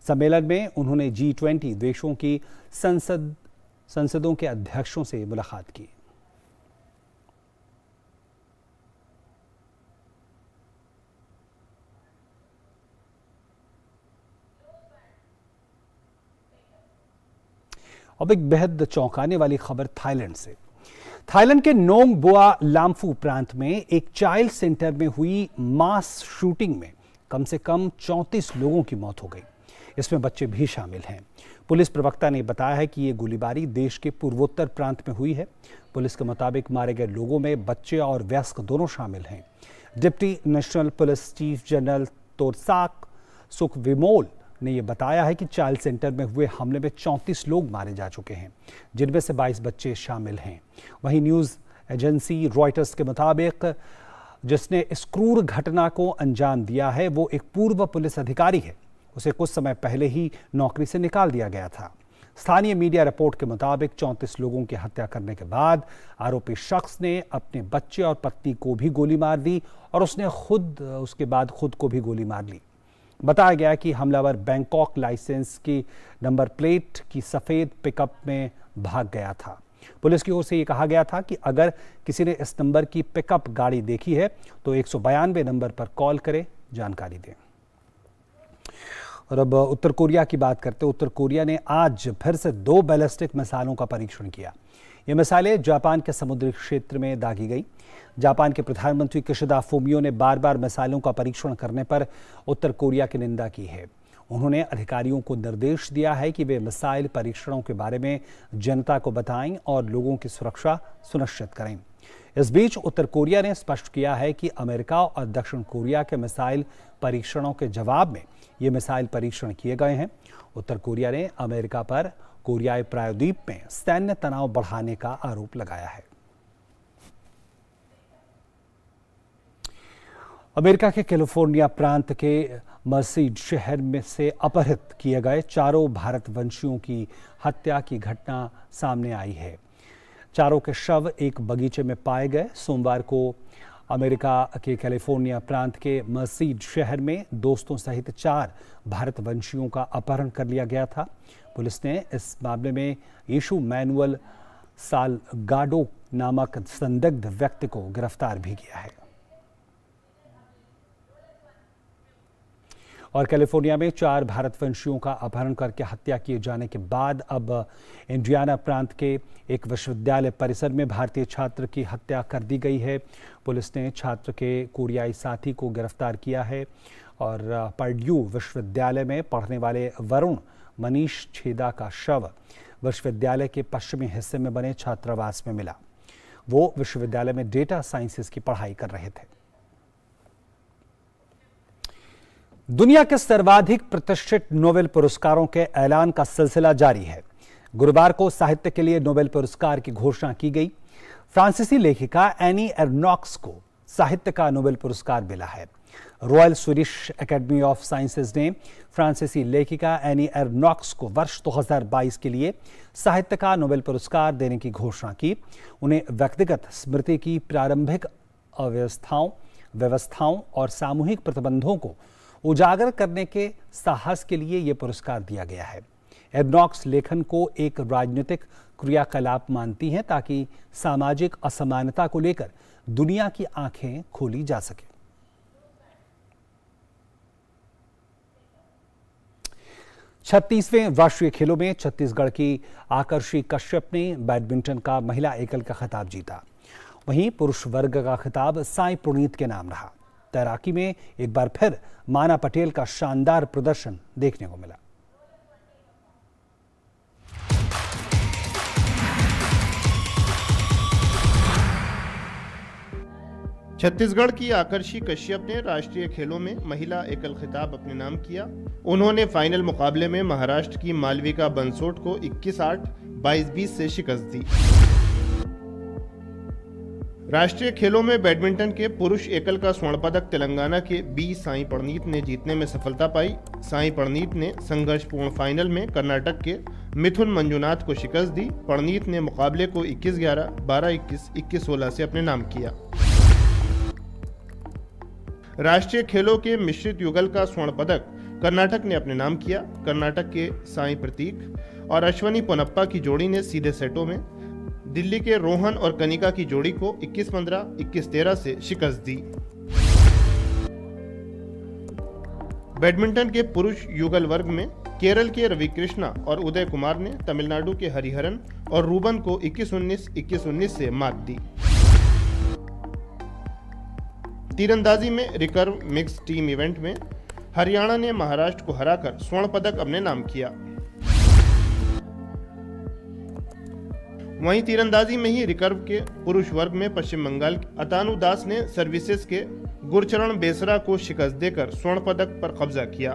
सम्मेलन में उन्होंने G20 देशों की संसदों के अध्यक्षों से मुलाकात की। अब एक बेहद चौंकाने वाली खबर थाईलैंड से। थाईलैंड के नोंग बोआ लाम्फू प्रांत में एक चाइल्ड सेंटर में हुई मास शूटिंग में कम से कम 34 लोगों की मौत हो गई। इसमें बच्चे भी शामिल हैं। पुलिस प्रवक्ता ने बताया है कि ये गोलीबारी देश के पूर्वोत्तर प्रांत में हुई है। पुलिस के मुताबिक मारे गए लोगों में बच्चे और वयस्क दोनों शामिल हैं। Deputy national police chief general Torsak Sukvimol ने यह बताया है कि चाइल्ड सेंटर में हुए हमले में 34 लोग मारे जा चुके हैं, जिनमें से 22 बच्चे शामिल हैं। वहीं न्यूज़ एजेंसी रॉयटर्स के मुताबिक जिसने इस क्रूर घटना को अंजाम दिया है वो एक पूर्व पुलिस अधिकारी है। उसे कुछ समय पहले ही नौकरी से निकाल दिया गया था। स्थानीय मीडिया रिपोर्ट के मुताबिक 34 लोगों की हत्या करने के बाद आरोपी शख्स ने अपने बच्चे और पत्नी को भी गोली मार दी और उसके बाद खुद को भी गोली मार ली। बताया गया कि हमलावर बैंकॉक लाइसेंस की नंबर प्लेट की सफ़ेद पिकअप में भाग गया था। पुलिस की ओर से यह कहा गया था कि अगर किसी ने इस नंबर की पिकअप गाड़ी देखी है तो 192 नंबर पर कॉल करें, जानकारी दें। और अब उत्तर कोरिया की बात करते हैं। उत्तर कोरिया ने आज फिर से 2 बैलिस्टिक मिसाइलों का परीक्षण किया। ये मिसाइलें जापान के समुद्री क्षेत्र में दागी गई। जापान के प्रधानमंत्री किशिदा फुमियो ने बार बार मिसाइलों का परीक्षण करने पर उत्तर कोरिया की निंदा की है। उन्होंने अधिकारियों को निर्देश दिया है कि वे मिसाइल परीक्षणों के बारे में जनता को बताएं और लोगों की सुरक्षा सुनिश्चित करें। इस बीच उत्तर कोरिया ने स्पष्ट किया है कि अमेरिका और दक्षिण कोरिया के मिसाइल परीक्षणों के जवाब में ये मिसाइल परीक्षण किए गए हैं। उत्तर कोरिया ने अमेरिका पर कोरियाई प्रायद्वीप में सैन्य तनाव बढ़ाने का आरोप लगाया है। अमेरिका के कैलिफोर्निया प्रांत के मर्सीड शहर में से अपहृत किए गए 4 भारतवंशियों की हत्या की घटना सामने आई है। 4 के शव एक बगीचे में पाए गए। सोमवार को अमेरिका के कैलिफोर्निया प्रांत के मर्सीड शहर में दोस्तों सहित 4 भारतवंशियों का अपहरण कर लिया गया था। पुलिस ने इस मामले में यीशु मैनुअल सालगाडो नामक संदिग्ध व्यक्ति को गिरफ्तार भी किया है। और कैलिफोर्निया में 4 भारतवंशियों का अपहरण करके हत्या किए जाने के बाद अब इंडियाना प्रांत के एक विश्वविद्यालय परिसर में भारतीय छात्र की हत्या कर दी गई है। पुलिस ने छात्र के कोरियाई साथी को गिरफ्तार किया है और पर्ड्यू विश्वविद्यालय में पढ़ने वाले वरुण मनीष छेदा का शव विश्वविद्यालय के पश्चिमी हिस्से में बने छात्रावास में मिला। वो विश्वविद्यालय में डेटा साइंसेस की पढ़ाई कर रहे थे। दुनिया के सर्वाधिक प्रतिष्ठित नोबेल पुरस्कारों के ऐलान का सिलसिला जारी है। गुरुवार को साहित्य के लिए नोबेल पुरस्कार की घोषणा की गई। फ्रांसीसी लेखिका एनी एर्नॉक्स को साहित्य का नोबेल पुरस्कार मिला है। Royal Swedish academy of sciences ने फ्रांसीसी लेखिका एनी एर्नॉक्स को वर्ष 2022 के लिए साहित्य का नोबेल पुरस्कार देने की घोषणा की। उन्हें व्यक्तिगत स्मृति की प्रारंभिक व्यवस्थाओं और सामूहिक प्रतिबंधों को उजागर करने के साहस के लिए यह पुरस्कार दिया गया है। एर्नॉक्स लेखन को एक राजनीतिक क्रियाकलाप मानती हैं ताकि सामाजिक असमानता को लेकर दुनिया की आंखें खोली जा सके। छत्तीसवें राष्ट्रीय खेलों में छत्तीसगढ़ की आकर्षी कश्यप ने बैडमिंटन का महिला एकल का खिताब जीता। वहीं पुरुष वर्ग का खिताब साई प्रणीत के नाम रहा। तैराकी में एक बार फिर माना पटेल का शानदार प्रदर्शन देखने को मिला। छत्तीसगढ़ की आकर्षी कश्यप ने राष्ट्रीय खेलों में महिला एकल खिताब अपने नाम किया। उन्होंने फाइनल मुकाबले में महाराष्ट्र की मालविका बंसोड को 21-8, 22-20 से शिकस्त दी। राष्ट्रीय खेलों में बैडमिंटन के पुरुष एकल का स्वर्ण पदक तेलंगाना के बी साई प्रणीत ने जीतने में सफलता पाई। साई प्रणीत ने संघर्षपूर्ण फाइनल में कर्नाटक के मिथुन मंजुनाथ को शिकस्त दी। प्रणीत ने मुकाबले को 21-11, 12-21, 21-16 से अपने नाम किया। राष्ट्रीय खेलों के मिश्रित युगल का स्वर्ण पदक कर्नाटक ने अपने नाम किया। कर्नाटक के साई प्रतीक और अश्वनी पोनप्पा की जोड़ी ने सीधे सेटों में दिल्ली के रोहन और कनिका की जोड़ी को 21-15, 21-13 से शिकस्त दी। बैडमिंटन के पुरुष युगल वर्ग में केरल के रवि कृष्णा और उदय कुमार ने तमिलनाडु के हरिहरन और रूबन को 21-19, 21-19 से मात दी। तीरंदाजी में रिकर्व मिक्स टीम इवेंट में हरियाणा ने महाराष्ट्र को हराकर स्वर्ण पदक अपने नाम किया। वहीं तीरंदाजी में ही रिकर्व के पुरुष वर्ग में पश्चिम बंगाल के अतानु दास ने सर्विसेज के गुरचरण बेसरा को शिकस्त देकर स्वर्ण पदक पर कब्जा किया।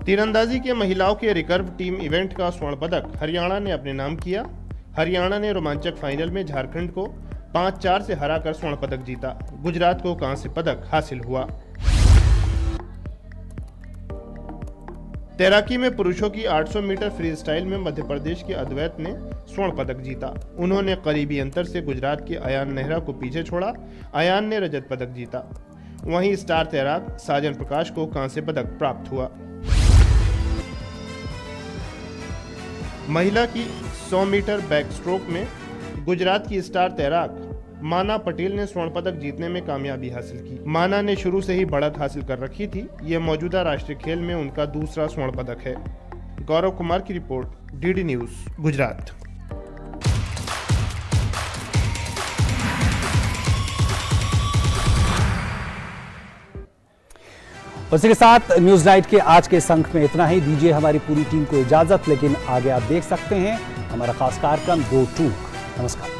तीरंदाजी के महिलाओं के रिकर्व टीम इवेंट का स्वर्ण पदक हरियाणा ने अपने नाम किया। हरियाणा ने रोमांचक फाइनल में झारखंड को 5-4 से हराकर स्वर्ण पदक जीता। गुजरात को कांस्य पदक हासिल हुआ। तैराकी में पुरुषों की 800 मीटर फ्री स्टाइल में मध्य प्रदेश के अद्वैत ने स्वर्ण पदक जीता। उन्होंने करीबी अंतर से गुजरात के अयान नेहरा को पीछे छोड़ा। अयान ने रजत पदक जीता। वहीं स्टार तैराक साजन प्रकाश को कांस्य पदक प्राप्त हुआ। महिला की 100 मीटर बैक स्ट्रोक में गुजरात की स्टार तैराक माना पटेल ने स्वर्ण पदक जीतने में कामयाबी हासिल की। माना ने शुरू से ही बढ़त हासिल कर रखी थी। यह मौजूदा राष्ट्रीय खेल में उनका दूसरा स्वर्ण पदक है। गौरव कुमार की रिपोर्ट, डीडी न्यूज, गुजरात। उसी के साथ न्यूज नाइट के आज के इस अंक में इतना ही। दीजिए हमारी पूरी टीम को इजाजत, लेकिन आगे आप देख सकते हैं हमारा खास कार्यक्रम दो टूक। नमस्कार।